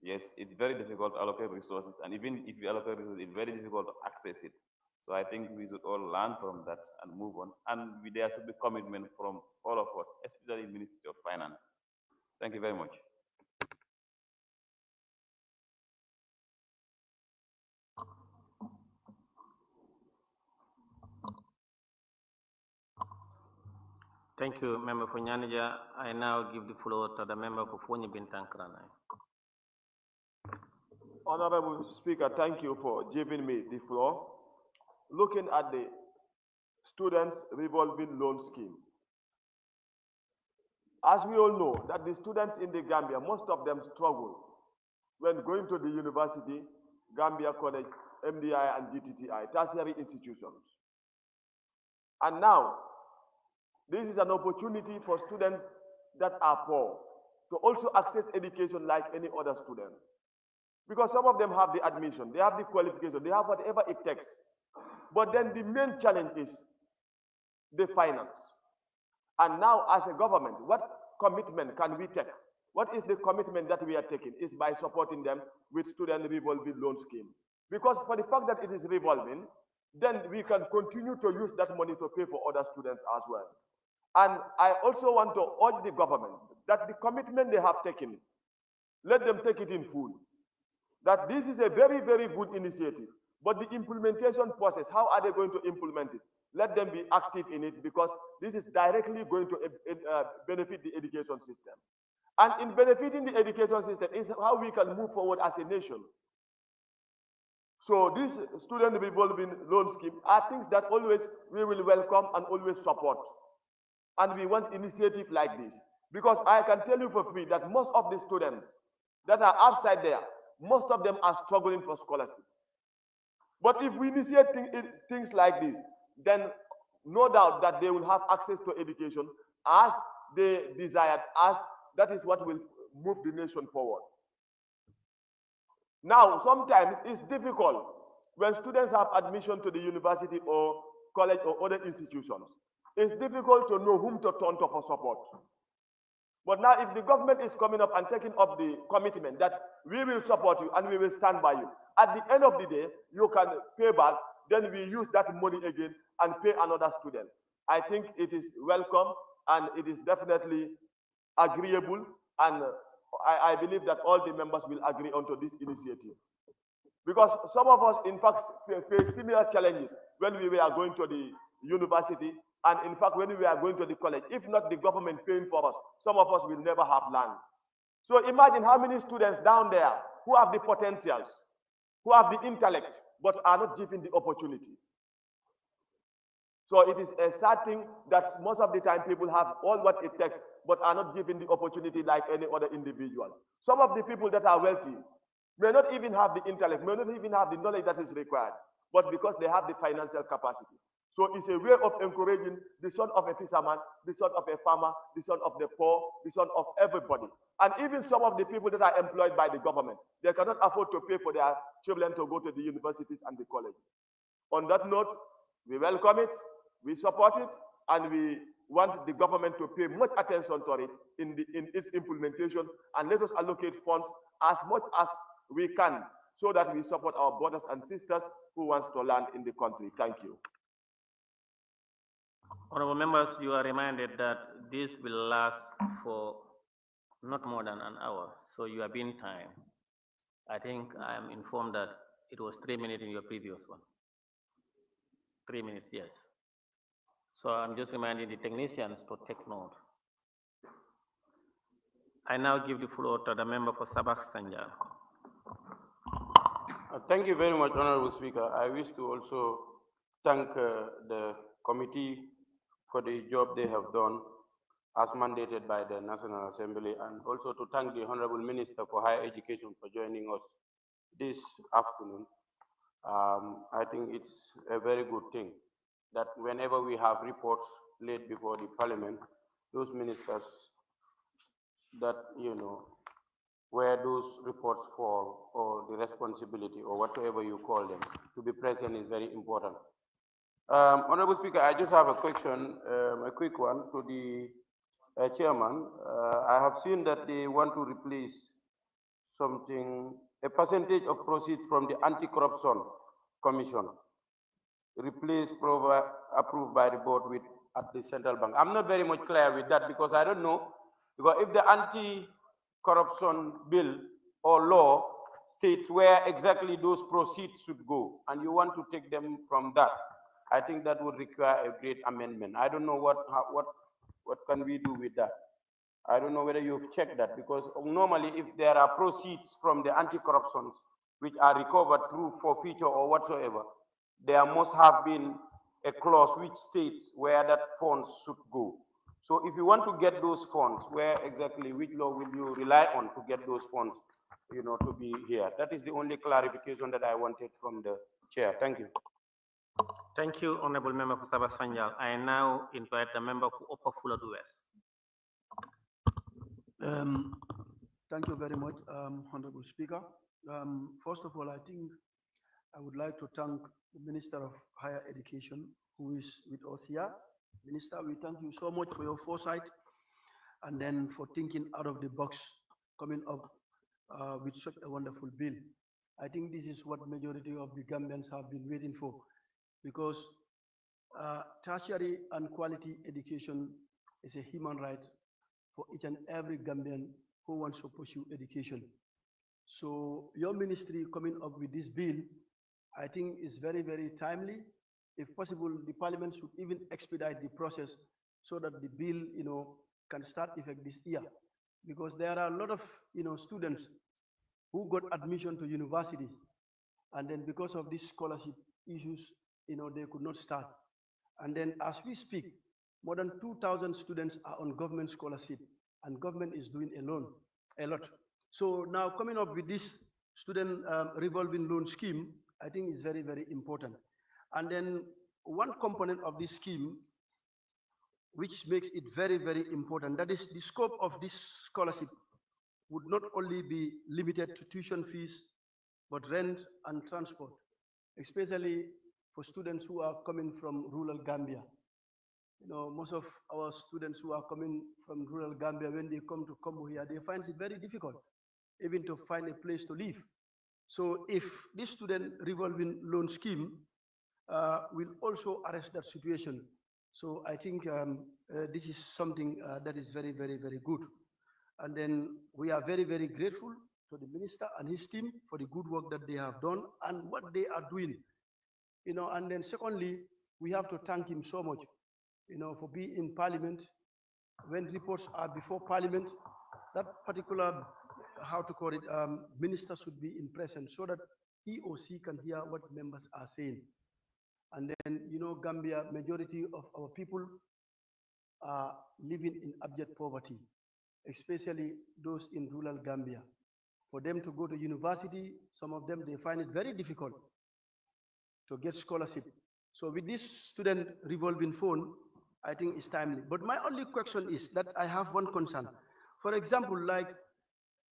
Yes, it's very difficult to allocate resources, and even if you allocate resources, it's very difficult to access it. So I think we should all learn from that and move on. And there should be commitment from all of us, especially Ministry of Finance. Thank you very much. Thank you, Member for Nyanija. I now give the floor to the member for Fonyi Bintang Kranai. Honorable Speaker, thank you for giving me the floor. Looking at the students revolving loan scheme, as we all know that the students in the Gambia, most of them struggle when going to the university, Gambia College, MDI and GTTI, tertiary institutions. And now, this is an opportunity for students that are poor to also access education like any other student. Because some of them have the admission, they have the qualification, they have whatever it takes. But then the main challenge is the finance. And now as a government, what commitment can we take? What is the commitment that we are taking? Is by supporting them with student revolving loan scheme. Because for the fact that it is revolving, then we can continue to use that money to pay for other students as well. And I also want to urge the government that the commitment they have taken, let them take it in full. That this is a very, very good initiative, but the implementation process, how are they going to implement it? Let them be active in it, because this is directly going to benefit the education system. And in benefiting the education system is how we can move forward as a nation. So this student revolving loan scheme are things that always we will welcome and always support. And we want initiative like this, because I can tell you for free that most of the students that are outside there, most of them are struggling for scholarship. But if we initiate things like this, then no doubt that they will have access to education as they desired, as that is what will move the nation forward. Now, sometimes it's difficult when students have admission to the university or college or other institutions. It's difficult to know whom to turn to for support. But now if the government is coming up and taking up the commitment that we will support you and we will stand by you, at the end of the day, you can pay back, then we use that money again and pay another student. I think it is welcome and it is definitely agreeable, and I believe that all the members will agree onto this initiative. Because some of us, in fact, face similar challenges when we were going to the university And in fact, when we are going to the college, if not the government paying for us, some of us will never have land. So imagine how many students down there who have the potentials, who have the intellect, but are not given the opportunity. So it is a sad thing that most of the time people have all what it takes, but are not given the opportunity like any other individual. Some of the people that are wealthy may not even have the intellect, may not even have the knowledge that is required, but because they have the financial capacity. So it's a way of encouraging the son of a fisherman, the son of a farmer, the son of the poor, the son of everybody. And even some of the people that are employed by the government, they cannot afford to pay for their children to go to the universities and the colleges. On that note, we welcome it, we support it, and we want the government to pay much attention to it in its implementation, and let us allocate funds as much as we can so that we support our brothers and sisters who wants to learn in the country. Thank you. Honorable members, you are reminded that this will last for not more than an hour, so you are being timed. I think I am informed that it was 3 minutes in your previous one. 3 minutes, yes. So I'm just reminding the technicians to take note. I now give the floor to the member for Sabak Sanjal. Thank you very much, Honorable Speaker. I wish to also thank the committee for the job they have done as mandated by the National Assembly, and also to thank the Honorable Minister for Higher Education for joining us this afternoon. I think it's a very good thing that whenever we have reports laid before the Parliament, those ministers that, where those reports fall, or the responsibility, or whatever you call them, to be present is very important. Honorable Speaker, I just have a question, a quick one to the chairman. I have seen that they want to replace something, a percentage of proceeds from the Anti-Corruption Commission, approved by the board at the central bank. I'm not very much clear with that because I don't know, because if the anti-corruption bill or law states where exactly those proceeds should go, and you want to take them from that, I think that would require a great amendment. I don't know what can we do with that. I don't know whether you've checked that, because normally if there are proceeds from the anti-corruption which are recovered through forfeiture or whatsoever, there must have been a clause which states where that funds should go. So if you want to get those funds, where exactly, which law will you rely on to get those funds, to be here? That is the only clarification that I wanted from the chair. Thank you. Thank you, Honorable Member for Sabah Sanjal. I now invite the member for Upper Fuladu West. Thank you very much, Honorable Speaker. First of all, I think I would like to thank the Minister of Higher Education, who is with us here. Minister, we thank you so much for your foresight and then for thinking out of the box, coming up with such a wonderful bill. I think this is what majority of the Gambians have been waiting for, because tertiary and quality education is a human right for each and every Gambian who wants to pursue education. So your ministry coming up with this bill, I think is very, very timely. If possible, the Parliament should even expedite the process so that the bill, can start effect this year. Because there are a lot of, students who got admission to university, and then because of these scholarship issues, they could not start. And then as we speak, more than 2,000 students are on government scholarship, and government is doing a lot. So now coming up with this student revolving loan scheme, I think is very, very important. And then one component of this scheme, which makes it very, very important, that is the scope of this scholarship would not only be limited to tuition fees, but rent and transport, especially for students who are coming from rural Gambia. Most of our students who are coming from rural Gambia, when they come to Kombo here, they find it very difficult even to find a place to live. So if this student revolving loan scheme will also arrest that situation. So I think this is something that is very, very, very good. And then we are very, very grateful to the minister and his team for the good work that they have done and what they are doing. And then secondly, we have to thank him so much for being in Parliament, when reports are before Parliament, that particular, how to call it, minister should be in presence so that he or she can hear what members are saying. And then, Gambia, majority of our people are living in abject poverty, especially those in rural Gambia. For them to go to university, some of them, they find it very difficult to get scholarship. So with this student revolving fund, I think it's timely. But my only question is that I have one concern. For example, like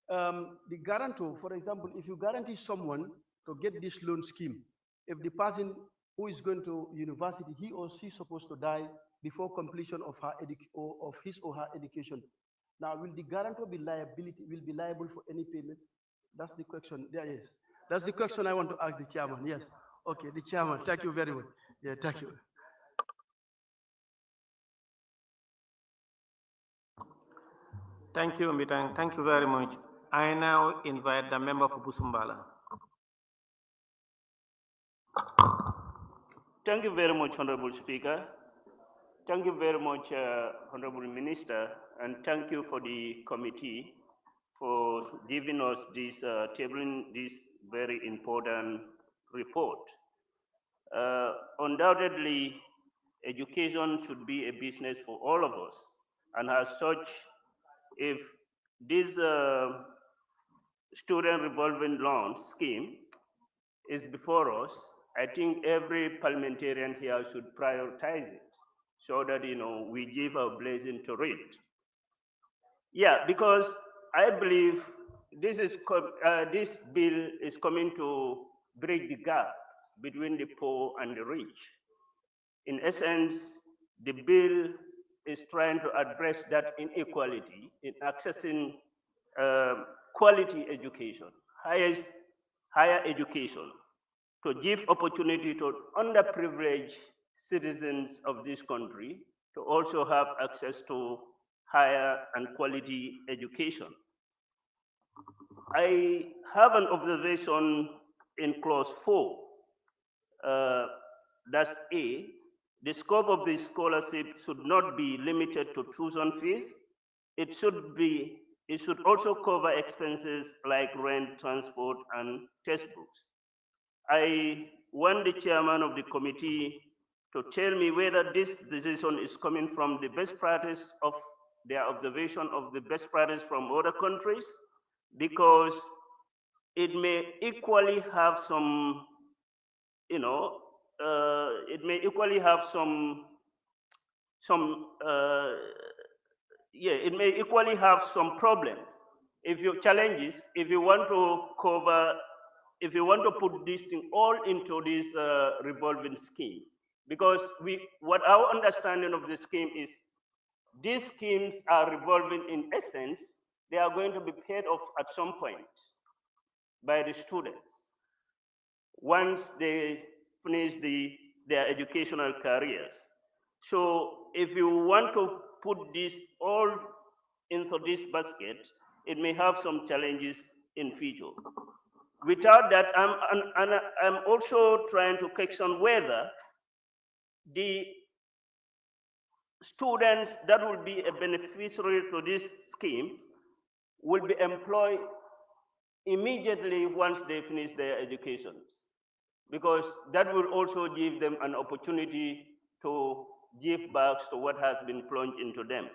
the guarantor, for example, if you guarantee someone to get this loan scheme, if the person who is going to university, he or she is supposed to die before completion of his or her education. Now, will the guarantor be liable for any payment? That's the question. There is. That's the question I want to ask the chairman. Yes. Okay, the chairman. Thank you very much. Yeah, thank you. Thank you, Mbitang. Thank you very much. I now invite the member for Busumbala. Thank you very much, Honorable Speaker. Thank you very much, Honorable Minister, and thank you for the committee for giving us this, tabling this very important report. Undoubtedly, education should be a business for all of us, and as such, if this student revolving loan scheme is before us, I think every parliamentarian here should prioritize it so that, we give our blessing to it. Yeah, because I believe this bill is coming to bridge the gap between the poor and the rich. In essence, the bill is trying to address that inequality in accessing quality education, higher education, to give opportunity to underprivileged citizens of this country to also have access to higher and quality education. I have an observation in clause 4. That's A. The scope of the scholarship should not be limited to tuition fees. It should also cover expenses like rent, transport, and textbooks. I want the chairman of the committee to tell me whether this decision is coming from the best practice of their observation of the best practice from other countries, because it may equally have some, it may equally have some problems. If you challenges, if you want to put this thing all into this revolving scheme, because what our understanding of the scheme is, these schemes are revolving in essence, they are going to be paid off at some point by the students once they finish their educational careers. So if you want to put this all into this basket, it may have some challenges in future. Without that, I'm also trying to question whether the students that will be a beneficiary to this scheme will be employed immediately once they finish their education, because that will also give them an opportunity to give back to what has been plunged into them,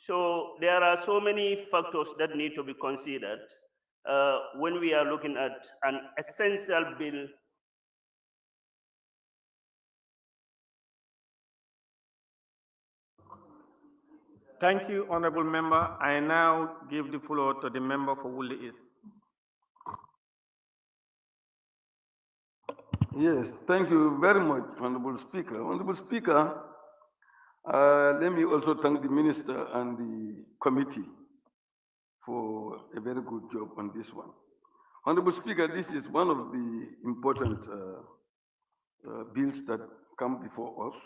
So there are so many factors that need to be considered when we are looking at an essential bill. Thank you, Honorable Member. I now give the floor to the member for Woolly East. Yes, thank you very much, Honorable Speaker. Honorable Speaker, let me also thank the Minister and the committee for a very good job on this one. Honorable Speaker, this is one of the important bills that come before us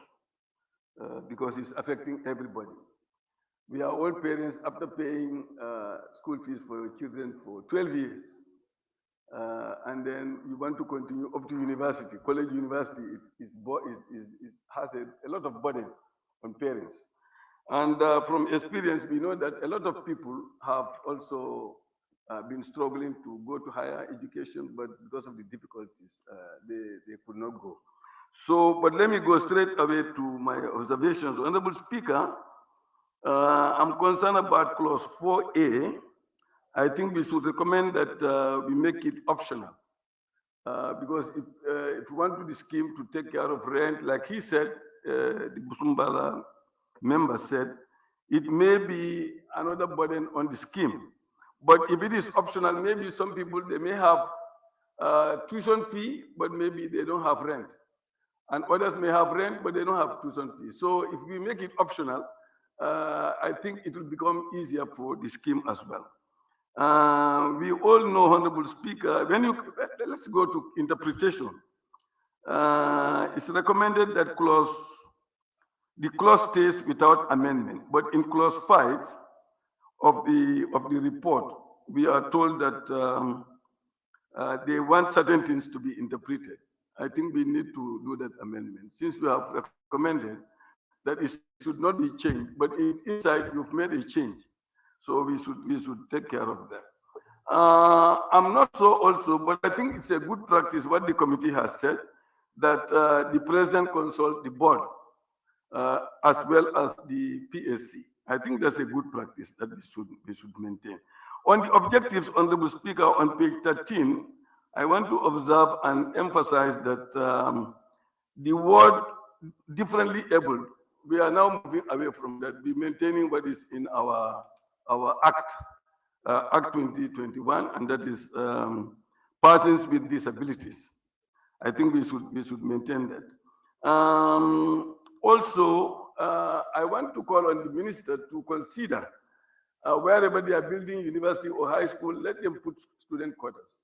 because it's affecting everybody. We are all parents after paying school fees for your children for 12 years. and then you want to continue up to university, college university, has a lot of burden on parents. And from experience, we know that a lot of people have also been struggling to go to higher education, but because of the difficulties, they could not go. So, but let me go straight away to my observations. Honorable Speaker, I'm concerned about clause 4A. I think we should recommend that we make it optional. Because if we want the scheme to take care of rent, like he said, the Busumbala member said, it may be another burden on the scheme. But if it is optional, maybe some people, they may have tuition fee, but maybe they don't have rent. And others may have rent, but they don't have tuition fee. So if we make it optional, I think it will become easier for the scheme as well. We all know, Honorable Speaker, let's go to interpretation. It's recommended that the clause stays without amendment, but in clause 5 of the report, we are told that they want certain things to be interpreted. I think we need to do that amendment, since we have recommended that it should not be changed, but inside you've made a change. So we should take care of that. I'm not so also, but I think it's a good practice what the committee has said, that the president consult the board as well as the PSC. I think that's a good practice that we should maintain. On the objectives, Honorable Speaker, on page 13, I want to observe and emphasize that the word differently able, we are now moving away from that. We're maintaining what is in our Act, Act 2021, and that is persons with disabilities. I think we should maintain that. Also, I want to call on the minister to consider wherever they are building university or high school, let them put student quarters,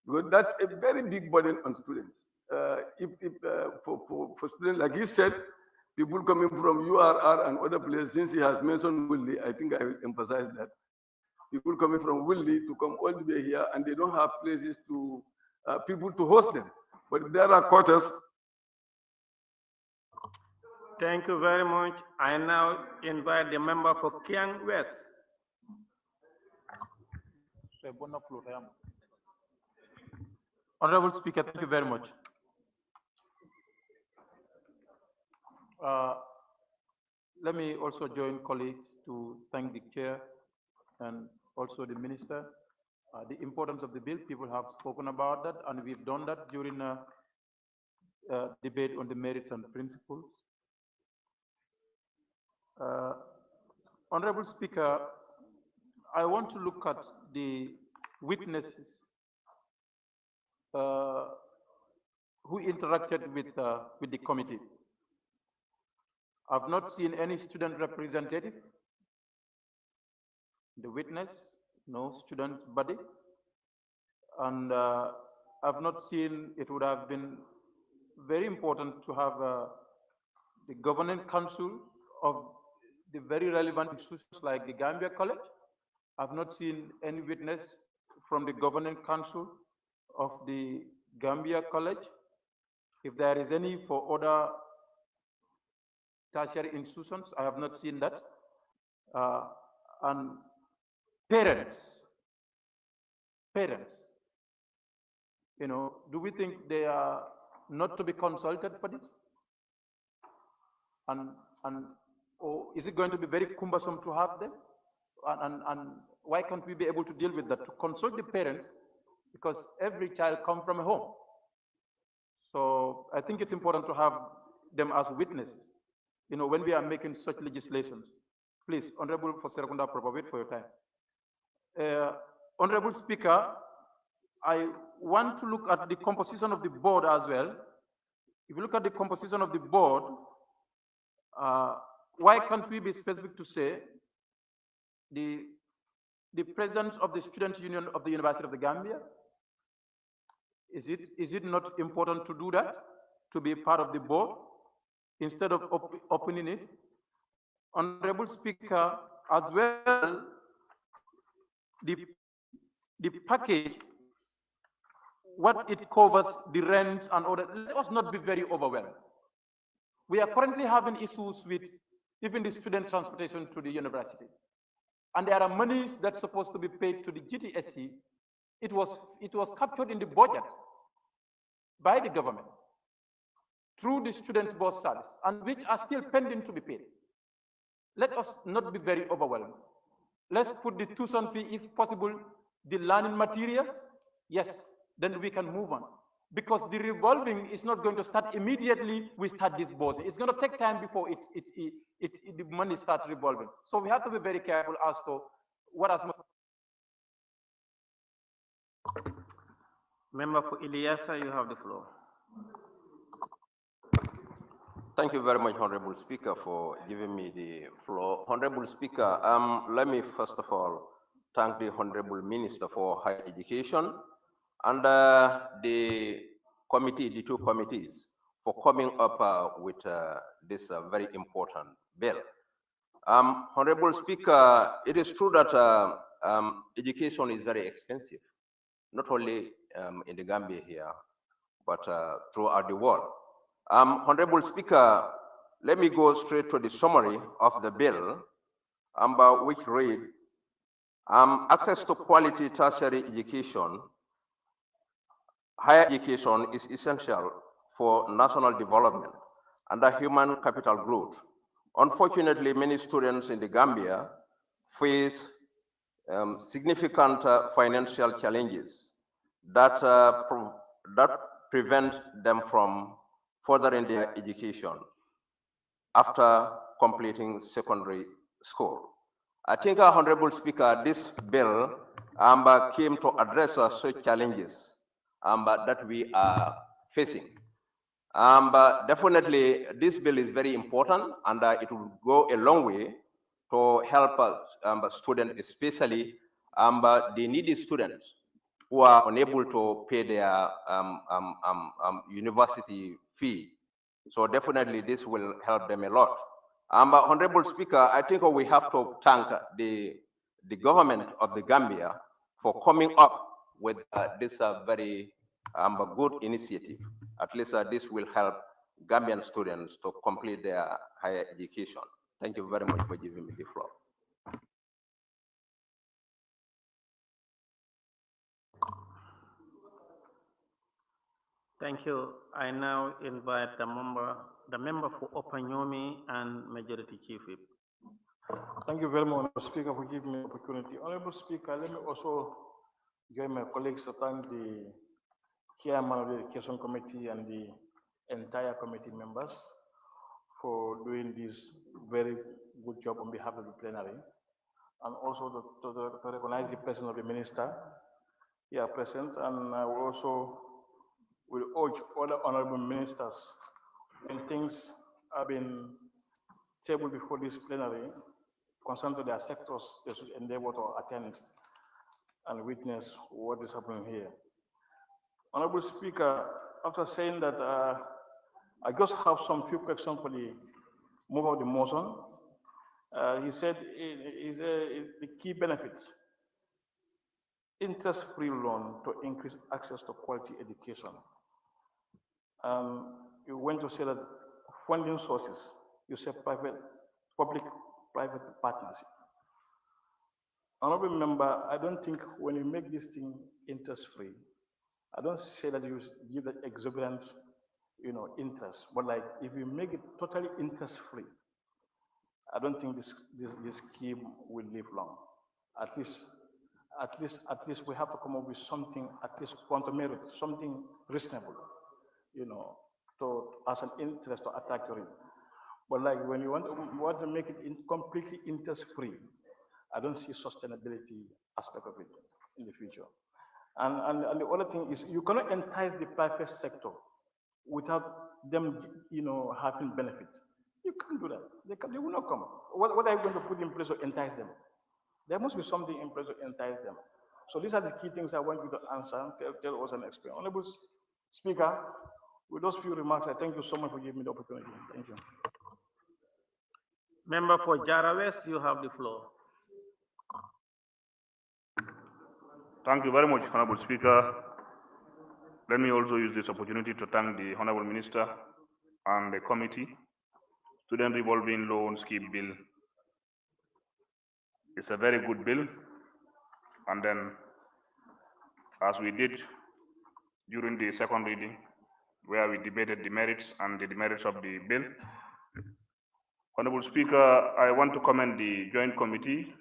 because that's a very big burden on students. For students, like he said, people coming from URR and other places, since he has mentioned Willie, I think I will emphasize that. People coming from Willie to come all the way here, and they don't have places to, people to host them. But there are quarters. Thank you very much. I now invite the member for Kiang West. Honorable Speaker, thank you very much. Let me also join colleagues to thank the chair and also the minister. The importance of the bill, people have spoken about that, and we've done that during a debate on the merits and principles. Honorable Speaker, I want to look at the witnesses who interacted with the committee. I've not seen any student representative. The witness, no student body. And I've not seen, it would have been very important to have the governing council of the very relevant institutions like the Gambia College. I've not seen any witness from the governing council of the Gambia College. If there is any for other tertiary institutions, I have not seen that. And parents, you know, do we think they are not to be consulted for this? Or is it going to be very cumbersome to have them? And why can't we be able to deal with that, to consult the parents, because every child comes from a home. So I think it's important to have them as witnesses, you know, when we are making such legislations. Please, Honorable for Serakunda, wait for your time. Honorable Speaker, I want to look at the composition of the board as well. If you look at the composition of the board, why can't we be specific to say the president of the Student Union of the University of the Gambia? Is it not important to do that, to be part of the board, instead of opening it? Honorable Speaker, as well, the package what it covers, the rents and all that. Let us not be very overwhelmed. We are currently having issues with even the student transportation to the university. And there are monies that's supposed to be paid to the GTSC. It was captured in the budget by the government through the students' bus service, and which are still pending to be paid. Let us not be very overwhelmed. Let's put the tuition fee, if possible, the learning materials, yes, then we can move on. Because the revolving is not going to start immediately we start disbursing. It's going to take time before the money starts revolving. So we have to be very careful as to what has. Member for Ilyasa, you have the floor. Thank you very much, Honorable Speaker, for giving me the floor. Honorable Speaker, let me first of all thank the Honorable Minister for Higher Education and the committee, the two committees, for coming up with this very important bill. Honorable Speaker, it is true that education is very expensive, not only in the Gambia here, but throughout the world. Honorable Speaker, let me go straight to the summary of the bill, which read, access to quality tertiary education, higher education is essential for national development and the human capital growth. Unfortunately, many students in the Gambia face significant financial challenges that prevent them from furthering their education after completing secondary school. I think, Honorable Speaker, this bill came to address such challenges that we are facing. But definitely, this bill is very important, and it will go a long way to help students, especially the needy students who are unable to pay their university fee. So definitely, this will help them a lot. But Honorable Speaker, I think we have to thank the government of the Gambia for coming up with this very good initiative. At least this will help Gambian students to complete their higher education. Thank you very much for giving me the floor. Thank you. I now invite the member for Opanyomi and Majority Chief Whip. Thank you very much, Speaker, for giving me the opportunity. Honorable Speaker, let me also join my colleagues to thank the chairman of the Education Committee and the entire committee members for doing this very good job on behalf of the plenary, and also to recognize the presence of the minister here present. And I will also urge other honorable ministers, when things have been tabled before this plenary concerned to their sectors, they should endeavor to attend and witness what is happening here. Honorable Speaker, after saying that, I just have some few questions for the mover of the motion. He said the key benefits: interest-free loan to increase access to quality education. You went to say that funding sources, you said public-private partnership. Honorable member, I don't think when you make this thing interest-free, I don't say that you give that exuberant, interest, but like if you make it totally interest-free, I don't think this scheme will live long. At least we have to come up with something, at least quantum merit, something reasonable, as an interest to attach to it. But like when you want to make it completely interest-free, I don't see sustainability aspect of it in the future. And the other thing is, you cannot entice the private sector without them, having benefits. You can't do that. They will not come. What are you going to put in place to entice them? There must be something in place to entice them. So these are the key things I want you to answer, tell us and explain. Honorable Speaker, with those few remarks, I thank you so much for giving me the opportunity. Thank you. Member for Jara West, you have the floor. Thank you very much, Honorable Speaker. Let me also use this opportunity to thank the Honorable Minister and the committee. Student Revolving Loan Scheme Bill is a very good bill. And then, as we did during the second reading, where we debated the merits and the demerits of the bill, Honorable Speaker, I want to commend the Joint Committee,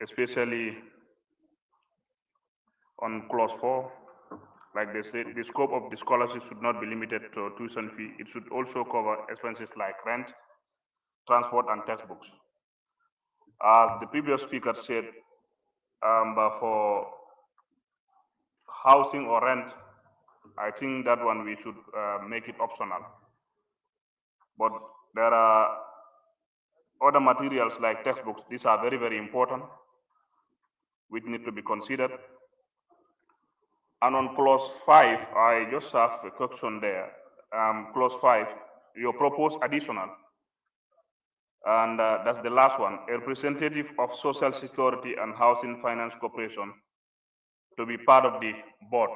especially on clause 4. Like they said, the scope of the scholarship should not be limited to tuition fee. It should also cover expenses like rent, transport, and textbooks. As the previous speaker said, but for housing or rent, I think that one we should make it optional. But there are other materials like textbooks. These are very, very important, which need to be considered. And on clause 5, I just have a question there. Clause 5, you propose additional. And that's the last one, a representative of Social Security and Housing Finance Corporation to be part of the board.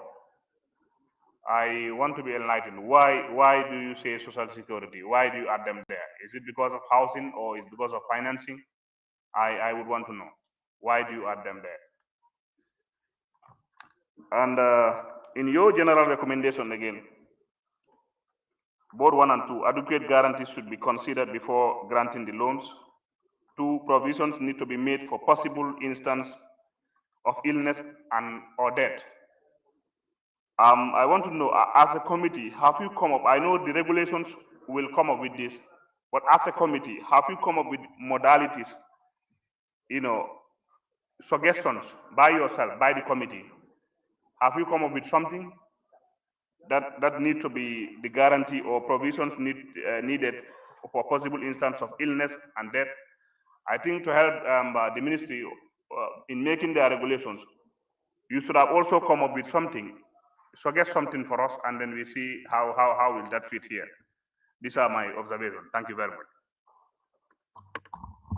I want to be enlightened. Why do you say Social Security? Why do you add them there? Is it because of housing or is it because of financing? I would want to know. Why do you add them there? And in your general recommendation again, board 1 and 2, adequate guarantees should be considered before granting the loans. 2, provisions need to be made for possible instance of illness and or death. I want to know, as a committee, have you come up, I know the regulations will come up with this, but as a committee, have you come up with modalities, suggestions by yourself, by the committee? Have you come up with something that need to be the guarantee or provisions needed for possible instance of illness and death? I think to help the ministry in making their regulations, you should have also come up with something, suggest something for us, and then we see how will that fit here. These are my observations. Thank you very much.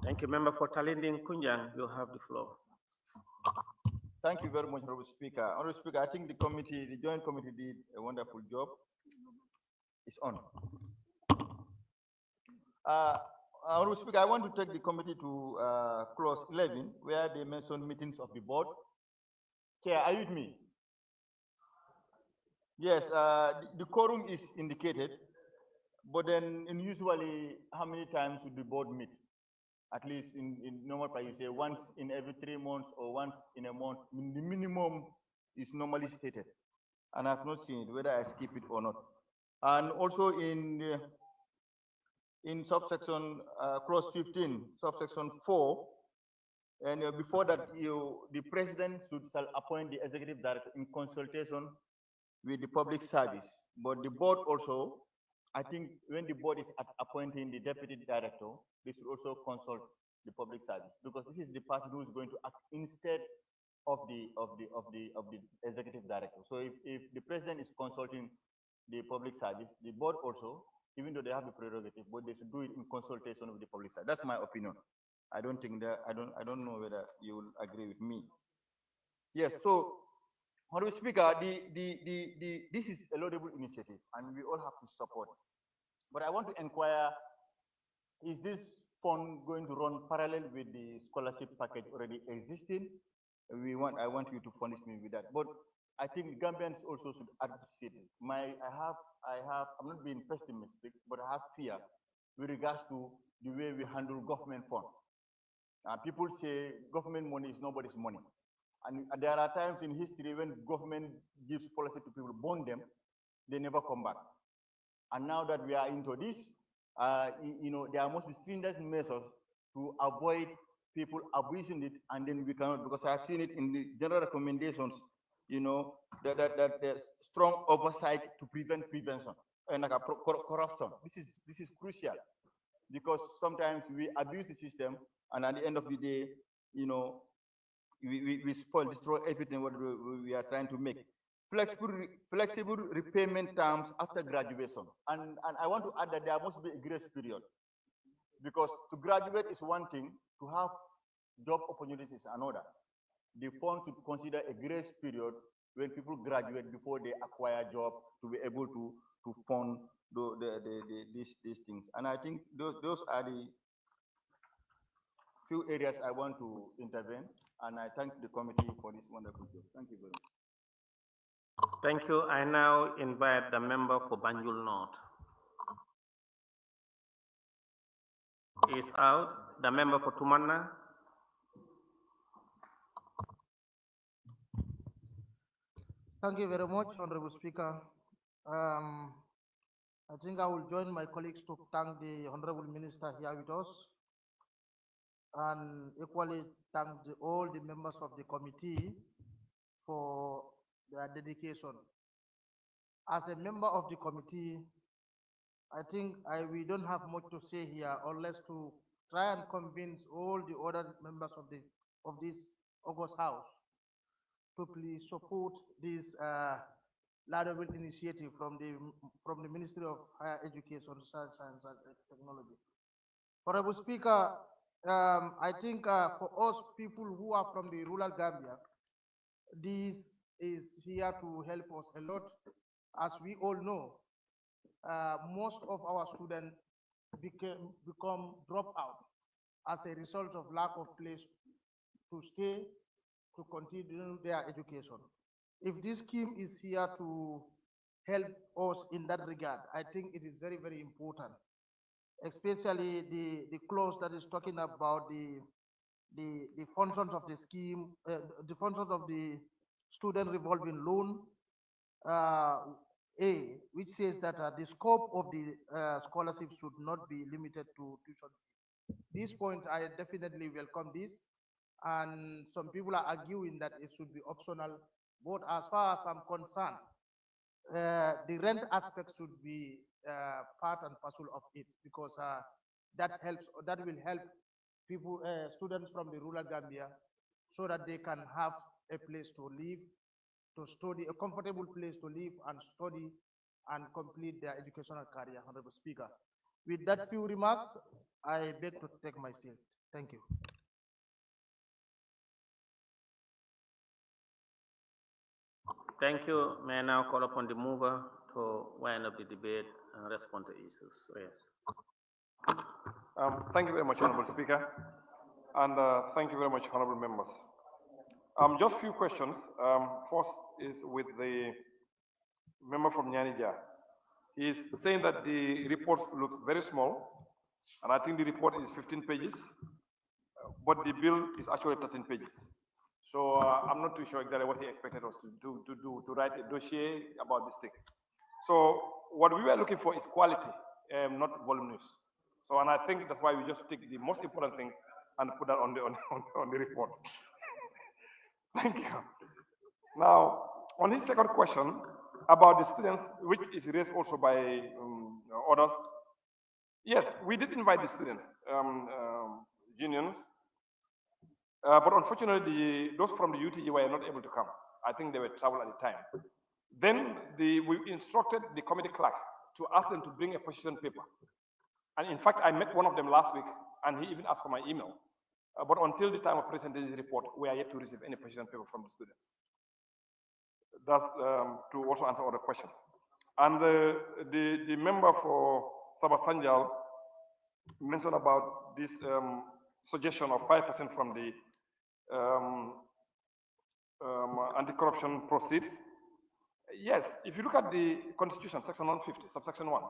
Thank you, Member for Talinding Kunjang. You have the floor. Thank you very much, Honorable Speaker. Honorable Speaker, I think the committee, the joint committee did a wonderful job. It's on. Honorable Speaker, I want to take the committee to clause 11, where they mention meetings of the board. Chair, are you with me? Yes, the quorum is indicated, but then usually how many times should the board meet? At least in normal practice, you say once in every 3 months or once in a month. The minimum is normally stated, and I've not seen it, whether I skip it or not. And also in subsection clause 15, subsection 4, and before that, the president shall appoint the executive director in consultation with the public service. But the board also, I think when the board is appointing the deputy director, they should also consult the public service, because this is the person who is going to act instead of the executive director. So if the president is consulting the public service, the board also, even though they have the prerogative, but they should do it in consultation with the public service. That's my opinion. I don't think that I don't know whether you will agree with me. Yes. So, Honorable Speaker, this is a laudable initiative, and we all have to support. But I want to inquire: is this fund going to run parallel with the scholarship package already existing? I want you to furnish me with that. But I think Gambians also should appreciate it. I'm not being pessimistic, but I have fear with regards to the way we handle government funds. People say government money is nobody's money. And there are times in history when government gives policy to people, bond them, they never come back. And now that we are into this, there must be stringent measures to avoid people abusing it, and then we cannot, because I've seen it in the general recommendations, that there's strong oversight to prevent prevention and corruption. This is crucial, because sometimes we abuse the system, and at the end of the day, we spoil, destroy everything what we are trying to make. Flexible repayment terms after graduation. And I want to add that there must be a grace period, because to graduate is one thing, to have job opportunities is another. The fund should consider a grace period when people graduate before they acquire a job to be able to fund these things. And I think those are the few areas I want to intervene, and I thank the committee for this wonderful job. Thank you very much. Thank you. I now invite the member for Banjul North. Is out. The member for Tumanna. Thank you very much, Honorable Speaker. I think I will join my colleagues to thank the Honorable Minister here with us, and equally thank all the members of the committee for their dedication. As a member of the committee, I think we don't have much to say here, unless to try and convince all the other members of this August House to please support this laudable initiative from the Ministry of Higher Education, Research, Science and Technology. Honorable Speaker, I think for us people who are from the rural Gambia, this is here to help us a lot. As we all know, most of our students become dropout as a result of lack of place to stay, to continue their education. If this scheme is here to help us in that regard, I think it is very, very important, especially the clause that is talking about the functions of the scheme, the functions of the student revolving loan, which says that the scope of the scholarship should not be limited to tuition fee. This point, I definitely welcome this, and some people are arguing that it should be optional, but as far as I'm concerned, the rent aspect should be part and parcel of it, because that will help people, students from the rural Gambia, so that they can have a place to live, to study, a comfortable place to live and study and complete their educational career. Honorable Speaker, with that few remarks, I beg to take my seat. Thank you. Thank you. May I now call upon the mover to wind up the debate and respond to issues raised. Thank you very much, Honorable Speaker, and thank you very much, honorable members. Just a few questions. First is with the member from Nyanija. He is saying that the reports look very small, and I think the report is 15 pages, but the bill is actually 13 pages. So I'm not too sure exactly what he expected us to write a dossier about this thing. So what we were looking for is quality, not voluminous. So, and I think that's why we just take the most important thing and put that on the report. Thank you. Now, on his second question about the students, which is raised also by others, yes, we did invite the students, unions, but unfortunately, those from the UTG were not able to come. I think they were traveling at the time. Then we instructed the committee clerk to ask them to bring a position paper. And in fact, I met one of them last week, and he even asked for my email. But until the time of presenting the report, we are yet to receive any position paper from the students. That's to also answer other questions. And the member for Sabah Sanjal mentioned about this suggestion of 5% from the anti-corruption proceeds. Yes, if you look at the Constitution, Section 150, subsection 1,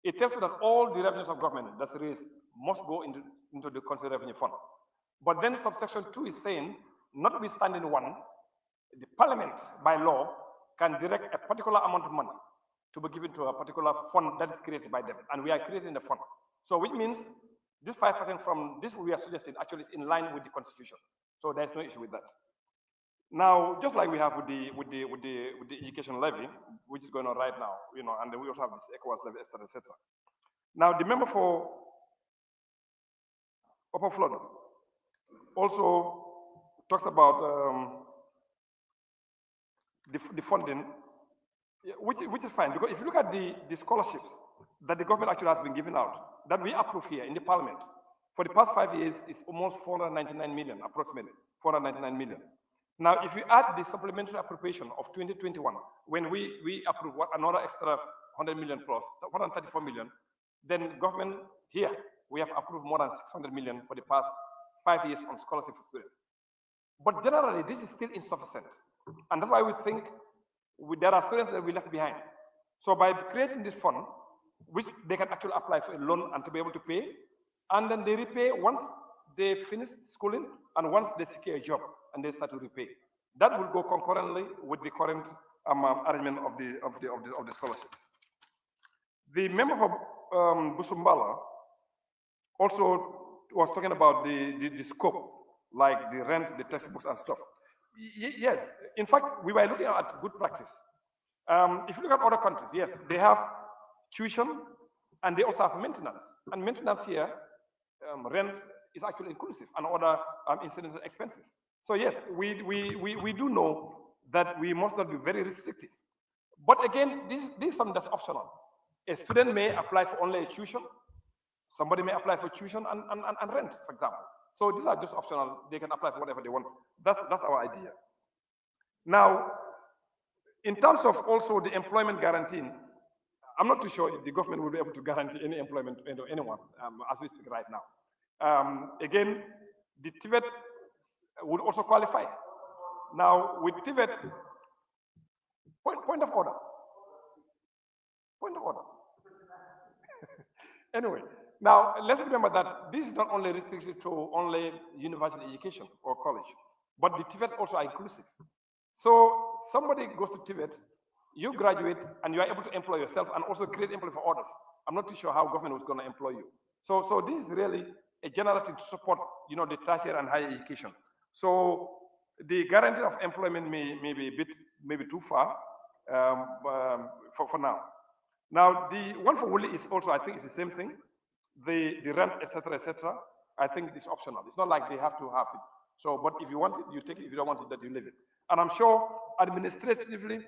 it tells you that all the revenues of government that's raised must go into the country revenue fund. But then subsection 2 is saying, notwithstanding one, the parliament by law can direct a particular amount of money to be given to a particular fund that is created by them. And we are creating the fund. So which means this 5% from this we are suggesting actually is in line with the Constitution. So there's no issue with that. Now, just like we have with the education levy, which is going on right now, and then we also have this ECOWAS levy, etc. Now, the member for Upper Flood also talks about the funding, which is fine, because if you look at the scholarships that the government actually has been giving out, that we approve here in the parliament, for the past 5 years, is almost 499 million, approximately 499 million. Now, if you add the supplementary appropriation of 2021, when we approve another extra 100 million plus, 134 million, then government here, we have approved more than 600 million for the past 5 years on scholarship for students. But generally, this is still insufficient. And that's why we think there are students that we left behind. So by creating this fund, which they can actually apply for a loan and to be able to pay, and then they repay once they finish schooling and once they secure a job and they start to repay. That will go concurrently with the current arrangement of the scholarships. The member for Busumbala also was talking about the scope, like the rent, the textbooks and stuff. Yes, in fact, we were looking at good practice. If you look at other countries, yes, they have tuition and they also have maintenance. And maintenance here, rent is actually inclusive and other incidental expenses. So yes, we do know that we must not be very restrictive. But again, this is something that's optional. A student may apply for only a tuition. Somebody may apply for tuition and rent, for example. So these are just optional. They can apply for whatever they want. That's our idea. Now, in terms of also the employment guarantee, I'm not too sure if the government will be able to guarantee any employment to anyone as we speak right now. Again, the TVET would also qualify. Now, with TVET, point of order. Point of order. Anyway, now let's remember that this is not only restricted to only university education or college, but the TVET also are inclusive. So somebody goes to TVET, you graduate and you are able to employ yourself and also create employment for others. I'm not too sure how government was going to employ you. So this is really a general thing to support, the tertiary and higher education. So the guarantee of employment may be a bit, maybe too far for now. Now, the one for Wuli is also, I think, it's the same thing. The rent, etc., I think it's optional. It's not like they have to have it. So, but if you want it, you take it. If you don't want it, then you leave it. And I'm sure administratively,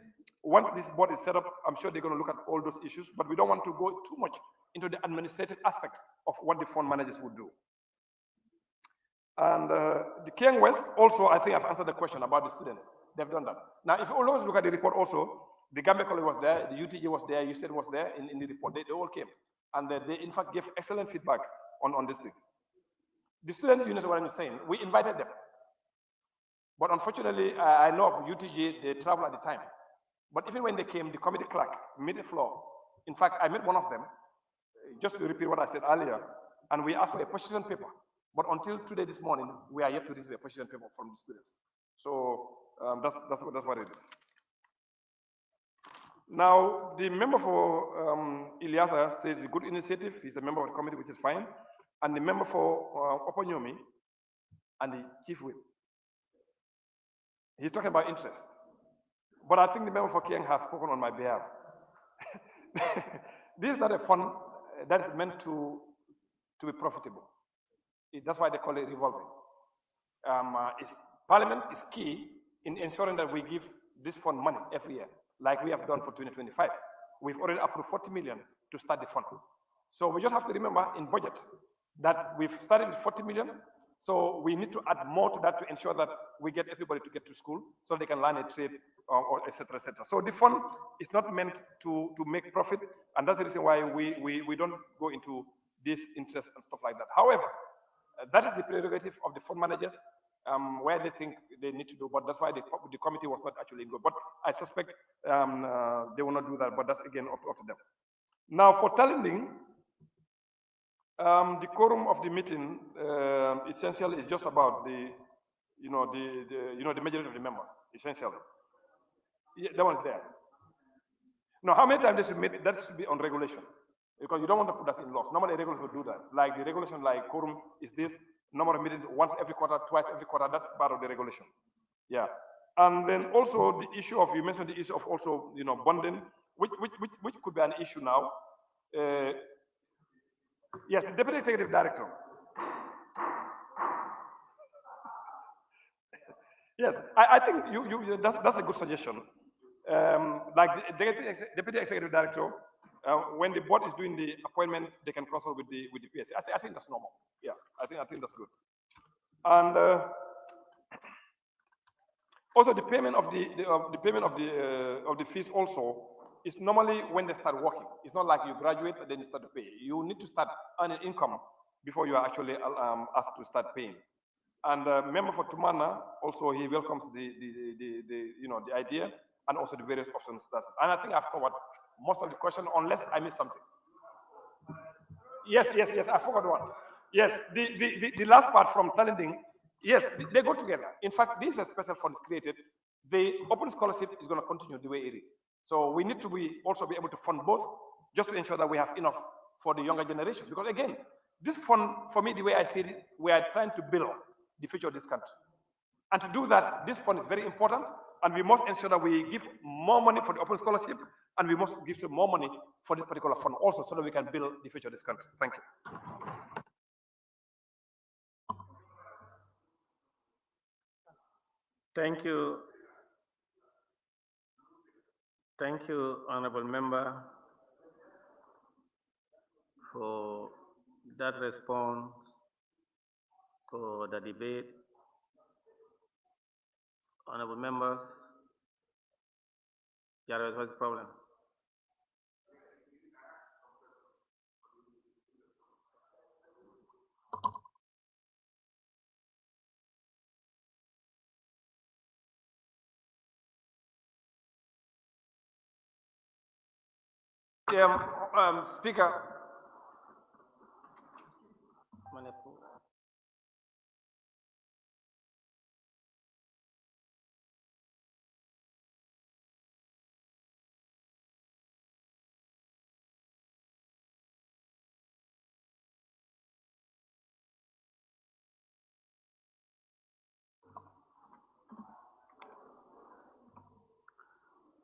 once this board is set up, I'm sure they're going to look at all those issues, but we don't want to go too much into the administrative aspect of what the fund managers would do. And the Kiang West, also, I think I've answered the question about the students. They've done that. Now, if you always look at the report also, the Gambia College was there, the UTJ was there, USAID was there in the report. They all came. And they, in fact, gave excellent feedback on these things. The student unit, what I'm saying, we invited them. But unfortunately, I know of UTJ, they travel at the time. But even when they came, the committee clerk made a floor. In fact, I met one of them, just to repeat what I said earlier, and we asked for a position paper. But until today, this morning, we are yet to receive a position paper from the students. So that's what it is. Now, the member for Ilyasa says it's a good initiative. He's a member of the committee, which is fine. And the member for Oponyomi and the chief whip, he's talking about interest. But I think the member for Kiang has spoken on my behalf. This is not a fund that is meant to be profitable. That's why they call it revolving. Parliament is key in ensuring that we give this fund money every year, like we have done for 2025. We've already approved 40 million to start the fund. So we just have to remember in budget that we've started with 40 million. So we need to add more to that to ensure that we get everybody to get to school so they can learn a trade, or et cetera, et cetera. So the fund is not meant to make profit. And that's the reason why we don't go into this interest and stuff like that. However, that is the prerogative of the fund managers, where they think they need to do, but that's why the committee was not actually good. But I suspect they will not do that, but that's again up to them. Now for Talinding, the quorum of the meeting essentially is just about the majority of the members, essentially. Yeah, that one's there. Now, how many times they should meet? That should be on regulation, because you don't want to put that in laws. Normally, regulation would do that. Like the regulation, like quorum is this number of meetings once every quarter, twice every quarter. That's part of the regulation. Yeah, and then also the issue of, you mentioned the issue of also bonding, which could be an issue now. Yes, the deputy executive director. Yes, I think that's a good suggestion. Like the deputy executive director, when the board is doing the appointment, they can consult with the PSC. I think that's normal. Yeah, I think that's good. And Also, the payment of the fees also is normally when they start working. It's not like you graduate and then you start to pay. You need to start earning income before you are actually asked to start paying. And member for Tumana also, he welcomes the idea and also the various options. And I think I've covered most of the question, unless I missed something. Yes, I forgot one. Yes, the last part from talenting, yes, they go together. In fact, this is a special fund created. The open scholarship is going to continue the way it is. So we need to also be able to fund both, just to ensure that we have enough for the younger generation. Because again, this fund, for me, the way I see it, we are trying to build the future of this country. And to do that, this fund is very important, and we must ensure that we give more money for the open scholarship, and we must give more money for this particular fund also, so that we can build the future of this country. Thank you. Thank you. Thank you, Honorable Member, for that response to the debate. Honorable members, Jared, what's the problem? Speaker.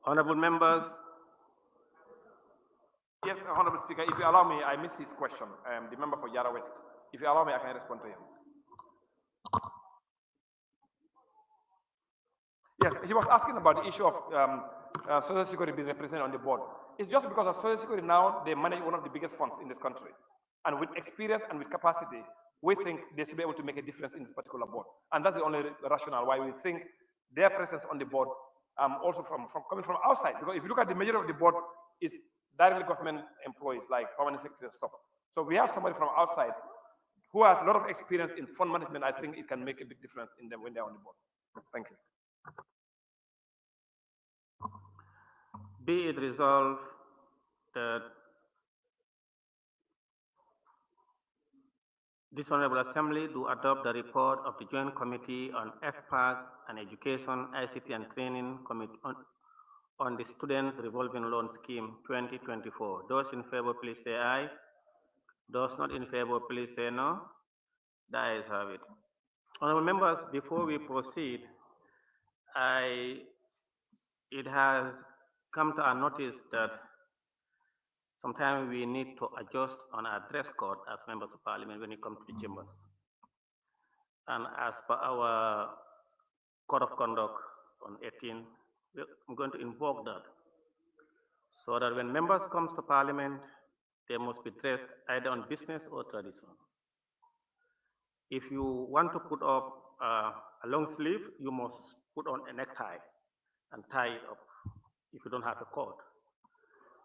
Honorable members. Yes, Honorable Speaker, if you allow me, I missed his question. The member for Yara West. If you allow me, I can respond to him. Yes, he was asking about the issue of Social Security being represented on the board. It's just because of Social Security now, they manage one of the biggest funds in this country. And with experience and with capacity, we think they should be able to make a difference in this particular board. And that's the only rationale why we think their presence on the board, also from coming from outside. Because if you look at the majority of the board, is directly government employees like permanent secretary and stuff. So we have somebody from outside who has a lot of experience in fund management. I think it can make a big difference in them when they're on the board. Thank you. Be it resolved that this Honorable Assembly do adopt the report of the Joint Committee on FPAC and Education, ICT and Training Committee on the Students Revolving Loan Scheme 2024. Those in favor, please say aye. Those not in favor, please say no. The ayes have it. Honorable members, before we proceed, it has come to our notice that sometimes we need to adjust on our dress code as members of parliament when it comes to the chambers. And as per our code of conduct on 18, I'm going to invoke that so that when members come to parliament, they must be dressed either on business or tradition. If you want to put up a long sleeve, you must put on a necktie and tie it up if you don't have a cord.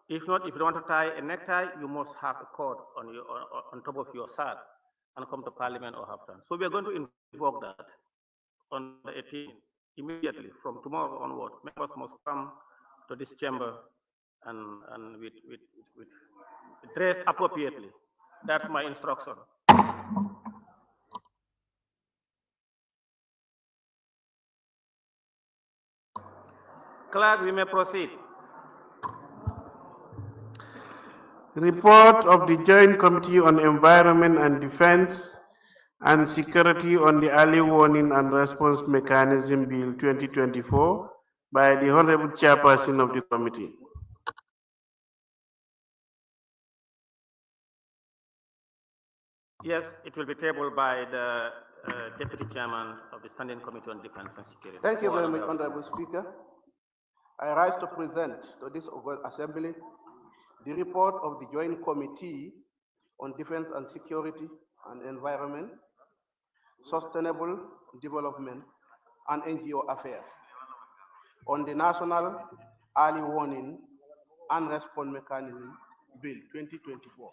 If not, if you don't want to tie a necktie, you must have a cord on top of your shirt and come to parliament or have done. So we are going to invoke that on the 18th. Immediately from tomorrow onward, members must come to this chamber and with dress appropriately. That's my instruction. Clerk, we may proceed. Report of the Joint Committee on Environment and Defense and Security on the Early Warning and Response Mechanism Bill 2024 by the Honorable Chairperson of the committee. Yes, it will be tabled by the Deputy Chairman of the Standing Committee on Defense and Security. Thank you very much, Honorable Speaker. I rise to present to this Assembly the report of the Joint Committee on Defense and Security and Environment, Sustainable Development, and NGO Affairs on the National Early Warning and Response Mechanism Bill 2024.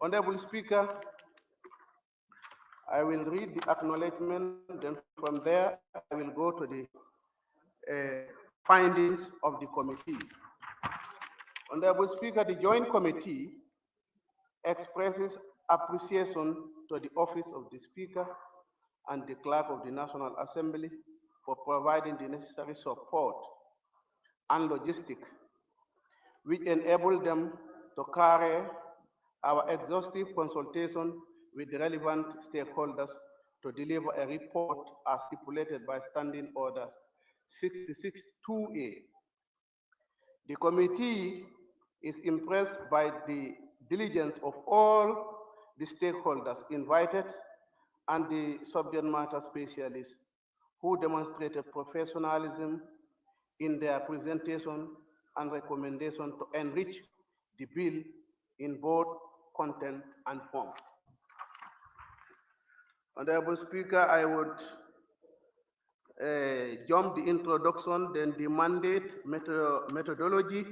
Honorable Speaker, I will read the acknowledgement, then from there I will go to the findings of the committee. Honorable Speaker, the Joint Committee expresses appreciation to the Office of the Speaker and the Clerk of the National Assembly for providing the necessary support and logistics which enable them to carry our exhaustive consultation with the relevant stakeholders to deliver a report as stipulated by Standing Orders 66-2A. The committee is impressed by the diligence of all the stakeholders invited and the subject matter specialists who demonstrated professionalism in their presentation and recommendation to enrich the bill in both content and form. Honorable Speaker, I would jump the introduction, then the mandate, methodology,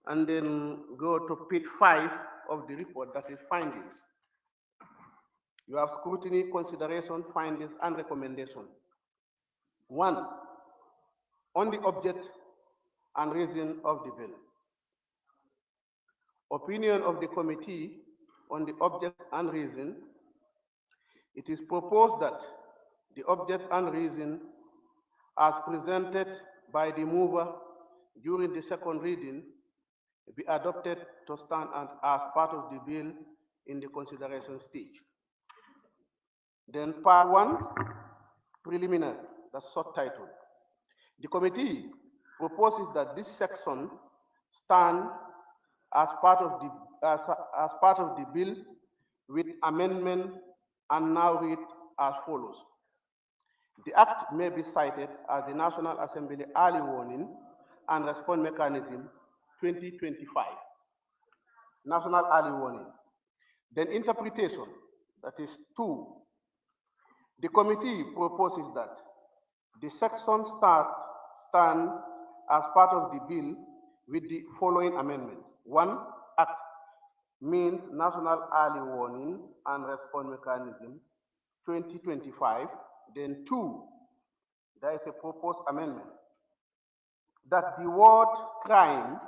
and then go to page 5 of the report, that is findings. You have scrutiny, consideration, findings, and recommendation. 1, on the object and reason of the bill. Opinion of the committee on the object and reason. It is proposed that the object and reason as presented by the mover during the second reading be adopted to stand as part of the bill in the consideration stage. Then part 1, preliminary, that's subtitled. The committee proposes that this section stand as part of the bill with amendment and now read as follows. The Act may be cited as the National Assembly Early Warning and Response Mechanism 2025. National Early Warning. Then interpretation, that is 2. The committee proposes that the section stand as part of the bill with the following amendment. 1, Act means National Early Warning and Response Mechanism 2025. Then 2, there is a proposed amendment that the word crime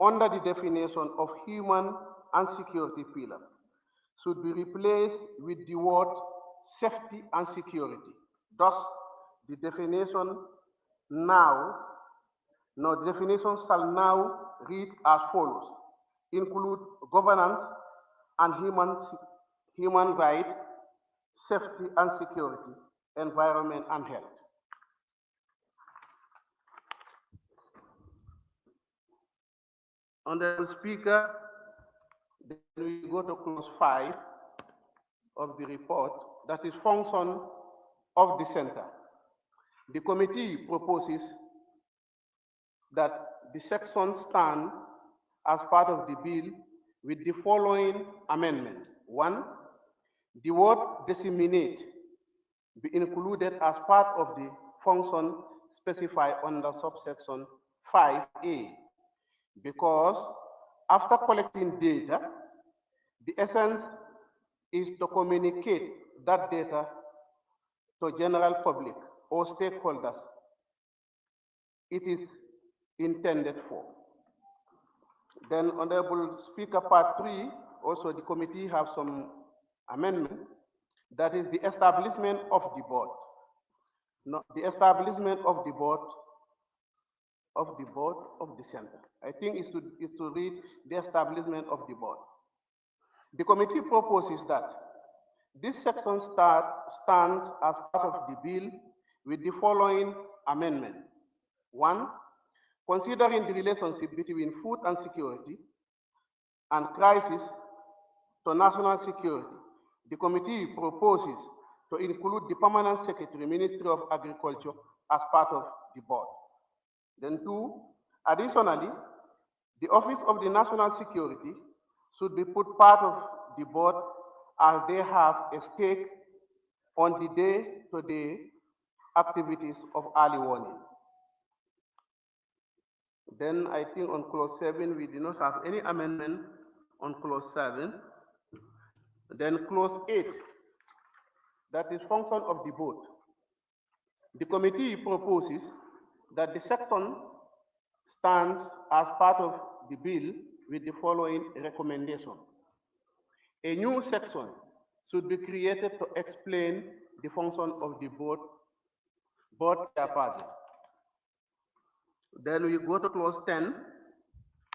under the definition of human and security pillars should be replaced with the word safety and security. Thus, the definition shall now read as follows: include governance and human rights, safety and security, environment and health. Honorable Speaker, then we go to clause 5 of the report, that is function of the center. The committee proposes that the section stand as part of the bill with the following amendment. 1, the word disseminate be included as part of the function specified under subsection 5A, because after collecting data, the essence is to communicate that data to general public or stakeholders it is intended for. Then, Honorable Speaker, part 3, also the committee have some amendment, that is the establishment of the board. No, the establishment of the board of the center. I think is to read the establishment of the board. The committee proposes that this section stands as part of the bill with the following amendment. 1, considering the relationship between food and security and crisis to national security, the committee proposes to include the Permanent Secretary, Ministry of Agriculture, as part of the board. Then 2, additionally, the Office of the National Security should be put part of the board as they have a stake on the day-to-day activities of early warning. Then I think on clause 7, we did not have any amendment on clause 7. Then clause 8, that is function of the board. The committee proposes that the section stands as part of the bill with the following recommendation. A new section should be created to explain the function of the board chairperson. Then we go to clause 10,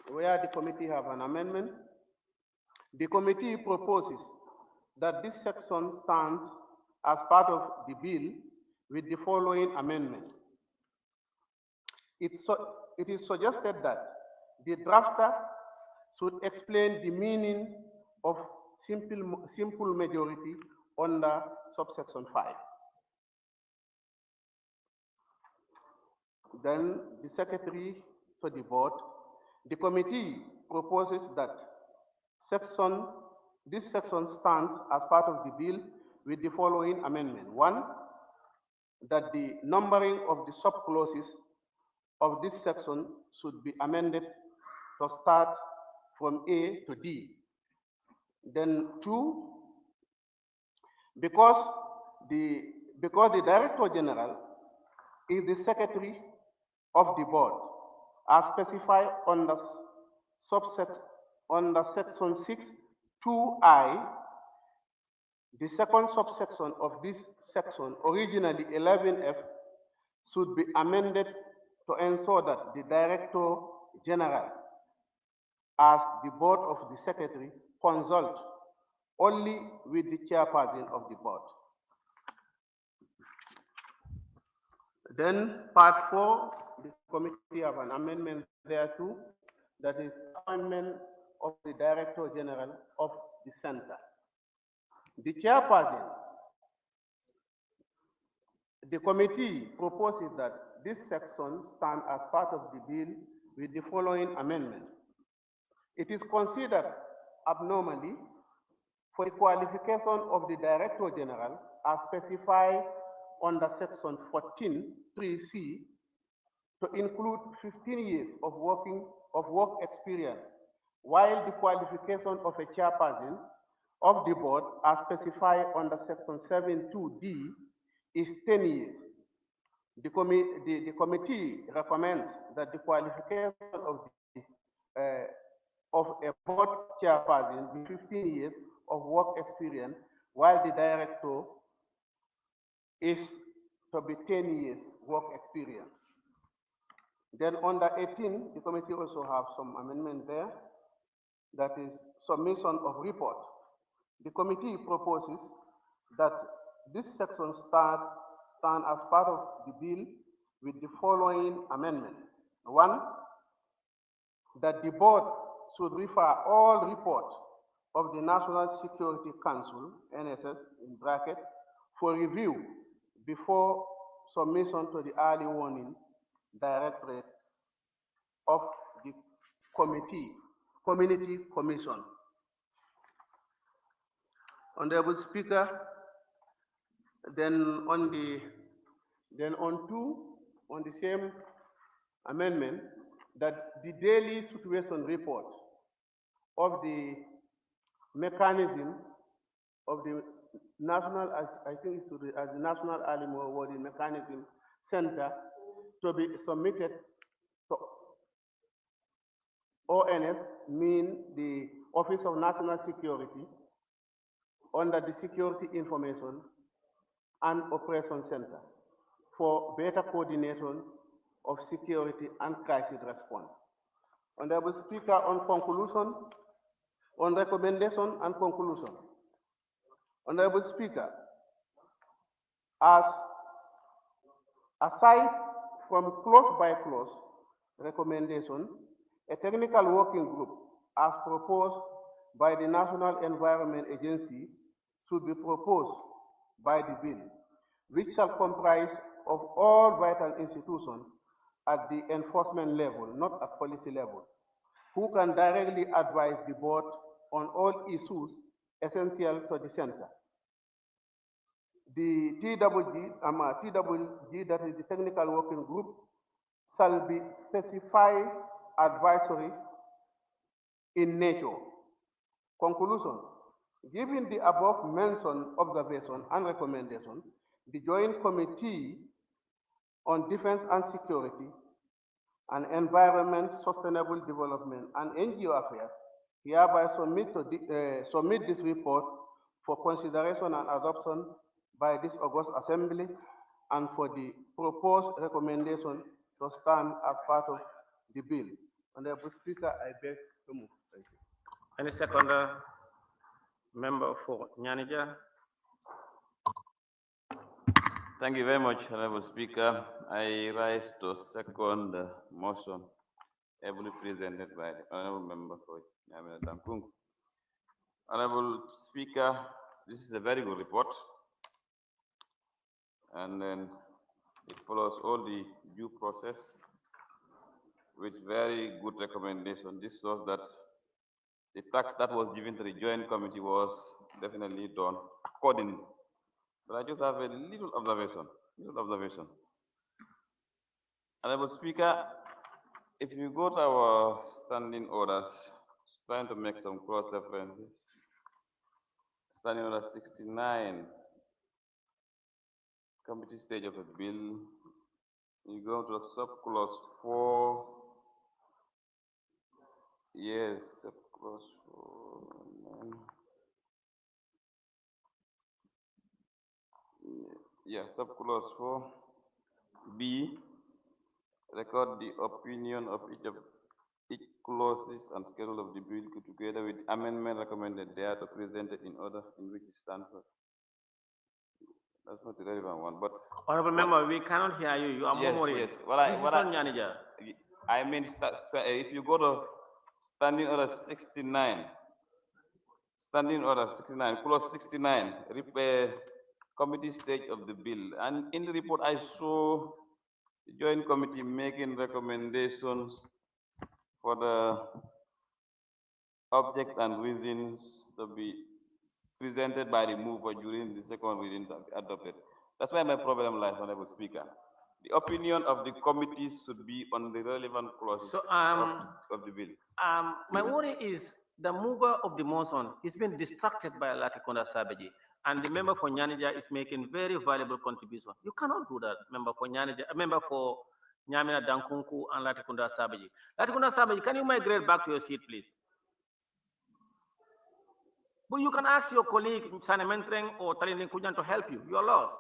where the committee have an amendment. The committee proposes that this section stands as part of the bill with the following amendment. It is suggested that the drafter should explain the meaning of simple majority under subsection 5. Then the secretary to the board, the committee proposes that this section stands as part of the bill with the following amendment. 1, that the numbering of the sub-clauses of this section should be amended to start from A to D. Then 2, because the Director General is the secretary of the board, as specified under section 6(2)(I), the second subsection of this section, originally 11F, should be amended to ensure that the Director General, as the board of the secretary, consult only with the chairperson of the board. Then part 4, the committee have an amendment there too, that is amendment of the Director General of the center. The chairperson, the committee proposes that this section stand as part of the bill with the following amendment. It is considered abnormally for the qualification of the Director General as specified under section 14(3)(c) to include 15 years of work experience, while the qualification of a chairperson of the board as specified under section 7(2)(d) is 10 years. The committee recommends that the qualification of a board chairperson be 15 years of work experience, while the director is to be 10 years work experience. Then under 18, the committee also have some amendment there, that is submission of report. The committee proposes that this section stand as part of the bill with the following amendment. 1, that the board should refer all reports of the National Security Council, NSS in bracket, for review before submission to the early warning directorate of the community commission. Honorable Speaker, then on the same amendment, that the daily situation report of the mechanism of the national, as I think as the National Early Warning Mechanism Center, to be submitted to ONS, mean the Office of National Security, under the Security Information and Operation Center for better coordination of security and crisis response. Honorable Speaker, on conclusion, on recommendation and conclusion. Honorable Speaker, aside from clause by clause recommendation, a technical working group, as proposed by the National Environment Agency, should be proposed by the bill, which shall comprise of all vital institutions at the enforcement level, not at policy level, who can directly advise the board on all issues essential to the center. The TWG, that is the Technical Working Group, shall be specified advisory in nature. Conclusion. Given the above mentioned observation and recommendation, the Joint Committee on Defense and Security and Environment, Sustainable Development and NGO Affairs hereby submit this report for consideration and adoption by this August Assembly and for the proposed recommendation to stand as part of the bill. Honorable Speaker, I beg to move. Thank you. Any second member for Nyanija? Thank you very much, Honorable Speaker. I rise to second the motion ably presented by the Honorable Member for Nyamena Dankung. Honorable Speaker, this is a very good report, and then it follows all the due process with very good recommendation. This shows that the tax that was given to the Joint Committee was definitely done accordingly. But I just have a little observation. Honorable Speaker, if you go to our standing orders, trying to make some cross references, standing order 69, committee stage of a bill, you go to subclause 4, yes, subclause 4, yeah, subclause 4B, record the opinion of each clauses and schedule of the bill together with amendment recommended there to present it in order in which it stands for. That's not the relevant one, but Honorable Member, we cannot hear you. You are murmuring. Yes. I mean, if you go to standing order 69, clause 69, committee stage of the bill, and in the report I saw the Joint Committee making recommendations for the objects and reasons to be presented by the mover during the second reading to be adopted. That's why my problem lies, Honorable Speaker. The opinion of the committee should be on the relevant clauses of the bill. My worry is the mover of the motion is being distracted by Latikonda Sabaji, and the member for Nyanija is making very valuable contribution. You cannot do that, member for Nyanija, member for Nyamena Dankunku and Latikunda Sabaji. Latikunda Sabaji, can you migrate back to your seat, please? But you can ask your colleague Sane Mentreng or Talini Kujan to help you. You are lost.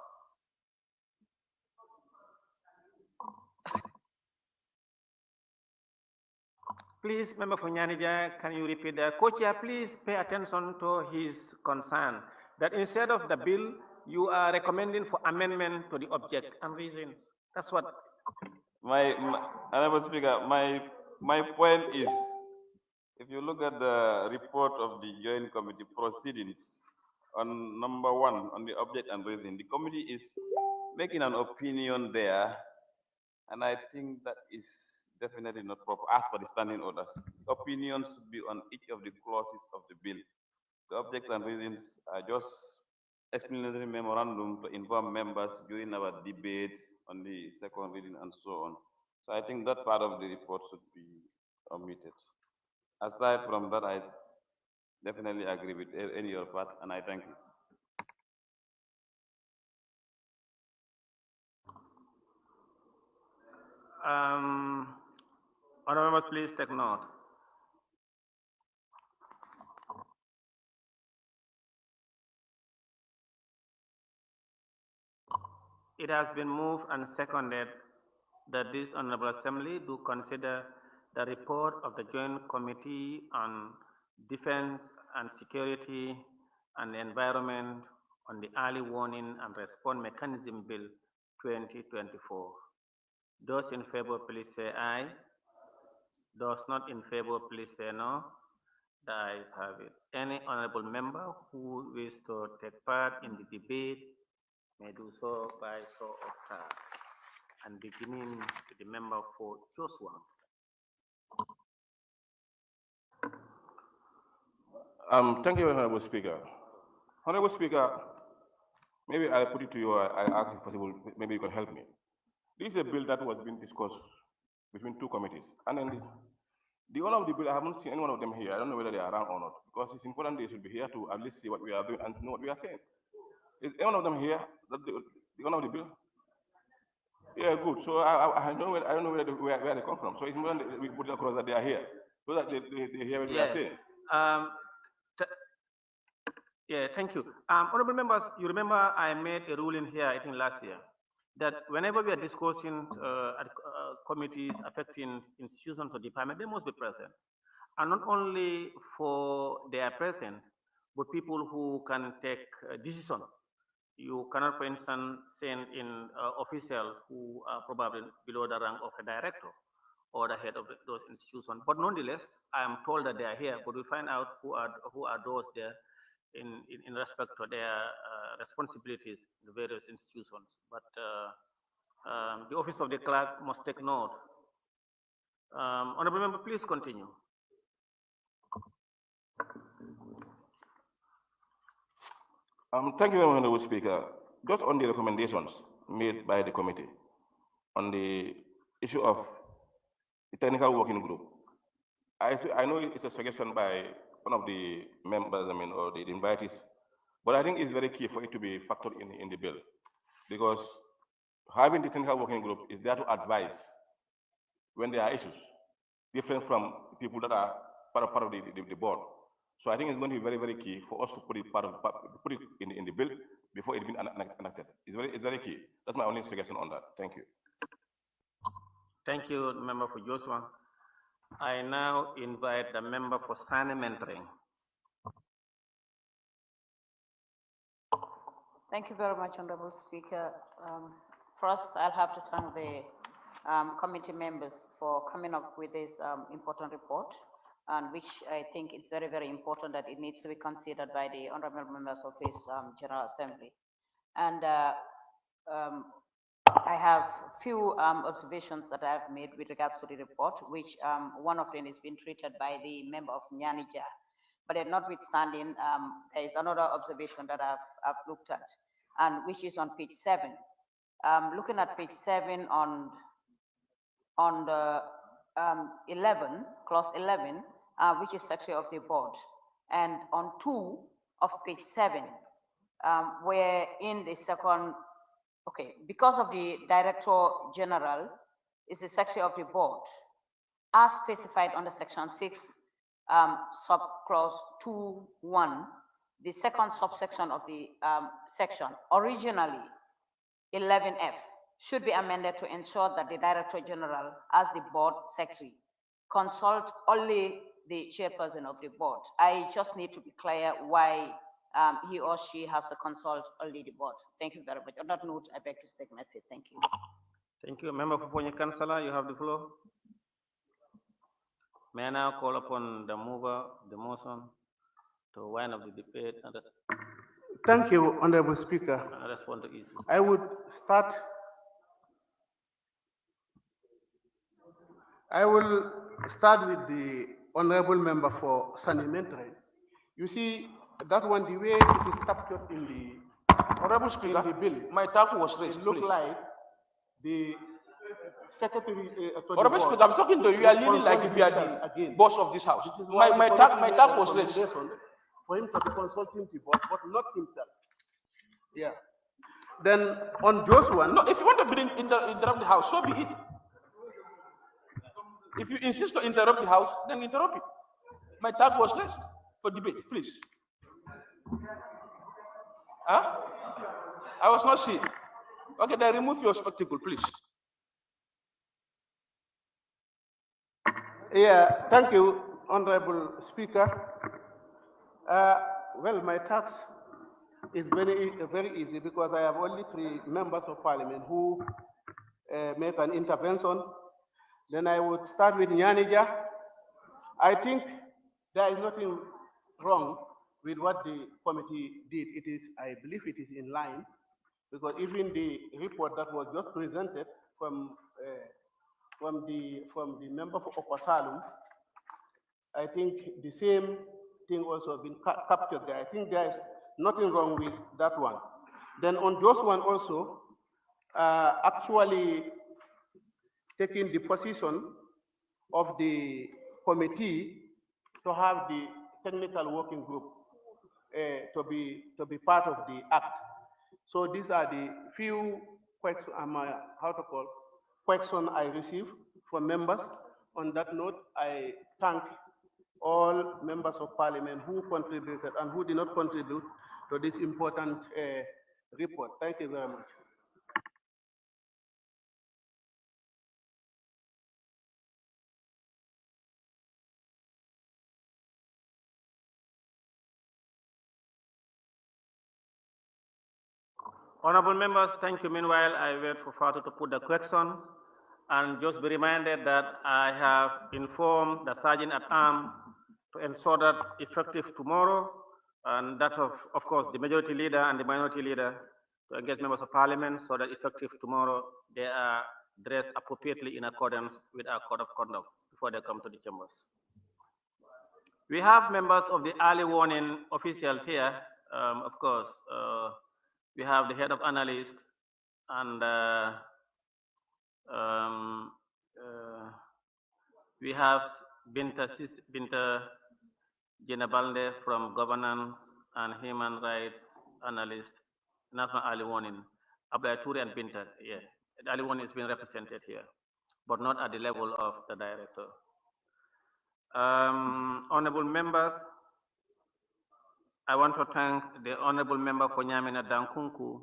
Please, member for Nyanija, can you repeat that? Co-chair, please pay attention to his concern that instead of the bill, you are recommending for amendment to the object and reasons. That's what. Honorable Speaker, my point is, if you look at the report of the Joint Committee proceedings on number 1, on the object and reason, the committee is making an opinion there, and I think that is definitely not proper as per the standing orders. Opinions should be on each of the clauses of the bill. The objects and reasons are just explanatory memorandum to inform members during our debates on the second reading and so on. So I think that part of the report should be omitted. Aside from that, I definitely agree with any of part, and I thank you. Honorable members, please take note. It has been moved and seconded that this Honorable Assembly do consider the report of the Joint Committee on Defense and Security and the Environment on the Early Warning and Response Mechanism Bill 2024. Those in favor, please say aye. Those not in favor, please say no. The ayes have it. Any honorable member who wishes to take part in the debate may do so by show of hands. And beginning with the member for Joshua. Thank you, Honorable Speaker. Honorable Speaker, maybe I'll put it to you, I'll ask if possible, maybe you can help me. This is a bill that was being discussed between two committees. And then the owner of the bill, I haven't seen any one of them here. I don't know whether they are around or not, because it's important they should be here to at least see what we are doing and know what we are saying. Is any one of them here, the owner of the bill? Yeah, good. So I don't know where they come from. So it's important that we put it across that they are here, so that they hear what we are saying. Yeah, thank you. Honorable members, you remember I made a ruling here, I think last year, that whenever we are discussing committees affecting institutions or departments, they must be present. And not only for their present, but people who can take decision. You cannot, for instance, send in officials who are probably below the rank of a director or the head of those institutions. But nonetheless, I am told that they are here, but we find out who are those there in respect to their responsibilities in the various institutions. But the office of the clerk must take note. Honorable member, please continue. Thank you very much, Honorable Speaker. Just on the recommendations made by the committee on the issue of the technical working group, I know it's a suggestion by one of the members, or the invitees, but I think it's very key for it to be factored in the bill, because having the technical working group is there to advise when there are issues, different from people that are part of the board. So I think it's going to be very, very key for us to put it in the bill before it's been enacted. It's very key. That's my only suggestion on that. Thank you. Thank you, member for Joshua. I now invite the member for Sani Mentoring. Thank you very much, Honorable Speaker. First, I'll have to thank the committee members for coming up with this important report, and which I think is very, very important that it needs to be considered by the honorable members of this General Assembly. And I have few observations that I have made with regards to the report, which one of them is being treated by the member of Nyanija. But notwithstanding, there is another observation that I've looked at, and which is on page 7. Looking at page 7 on the 11, clause 11, which is secretary of the board, and on 2 of page 7, where in the second, okay, because of the Director General is the secretary of the board, as specified under section 6, subclause 2(1), the second subsection of the section, originally 11F, should be amended to ensure that the Director General, as the board secretary, consult only the chairperson of the board. I just need to be clear why he or she has to consult only the board. Thank you very much. On that note, I beg to take my seat. Thank you. Thank you. Member for Ponyi Councillor, you have the floor. May I now call upon the mover, the motion, to wind up the debate and Thank you, Honorable Speaker. Respond to issue. I would start. I will start with the honorable member for Sani Mentoring. You see, that one, the way it is captured in the Honorable Speaker, in the bill, my talk was raised. It look please. like the secretary. Honorable Speaker, I'm talking to you. You are leaning like if you are the boss of this house. My talk was raised. For him to be consulting the board, but not himself. Yeah. Then on Joshua. No, if you want to interrupt the house, so be it. If you insist to interrupt the house, then interrupt it. My talk was raised for debate, please. Huh? I was not seen. Okay, then remove your spectacle, please. Yeah, thank you, Honorable Speaker. Well, my task is very easy because I have only 3 members of parliament who make an intervention. Then I would start with Nyanija. I think there is nothing wrong with what the committee did. It is, I believe it is in line, because even the report that was just presented from the member for Opasalum, I think the same thing also been captured there. I think there is nothing wrong with that one. Then on those one also, actually taking the position of the committee to have the technical working group to be part of the act. So these are the few questions, question I received from members. On that note, I thank all members of parliament who contributed and who did not contribute to this important report. Thank you very much. Honorable members, thank you. Meanwhile, I wait for Fatu to put the questions. And just be reminded that I have informed the Sergeant at Arms to ensure that effective tomorrow, and that of course, the majority leader and the minority leader to engage members of parliament so that effective tomorrow, they are dressed appropriately in accordance with our code of conduct before they come to the chambers. We have members of the early warning officials here. Of course, we have the head of analyst and we have Binta Jenabalde from governance and human rights analyst, national early warning. Abdul Turi and Binta, yeah. The early warning is being represented here, but not at the level of the director. Honorable members, I want to thank the honorable member for Nyamina Dankunku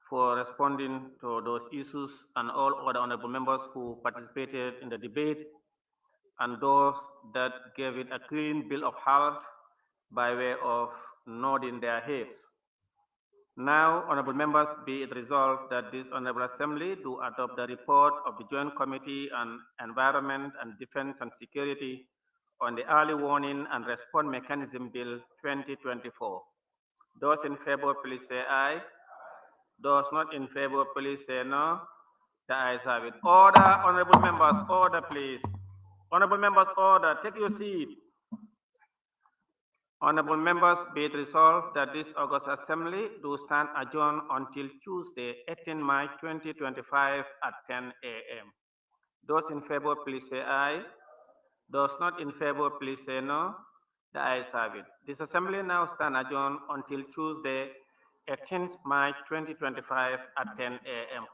for responding to those issues and all other honorable members who participated in the debate and those that gave it a clean bill of health by way of nodding their heads. Now, honorable members, be it resolved that this honorable assembly do adopt the report of the Joint Committee on Environment and Defense and Security on the Early Warning and Response Mechanism Bill 2024. Those in favor, please say aye. Those not in favor, please say no. The ayes have it. Order, honorable members, order, please. Honorable members, order. Take your seat. Honorable members, be it resolved that this August Assembly do stand adjourned until Tuesday, 18 March 2025 at 10 a.m. Those in favor, please say aye. Those not in favor, please say no. The ayes have it. This Assembly now stand adjourned until Tuesday, 18th March 2025 at 10 a.m.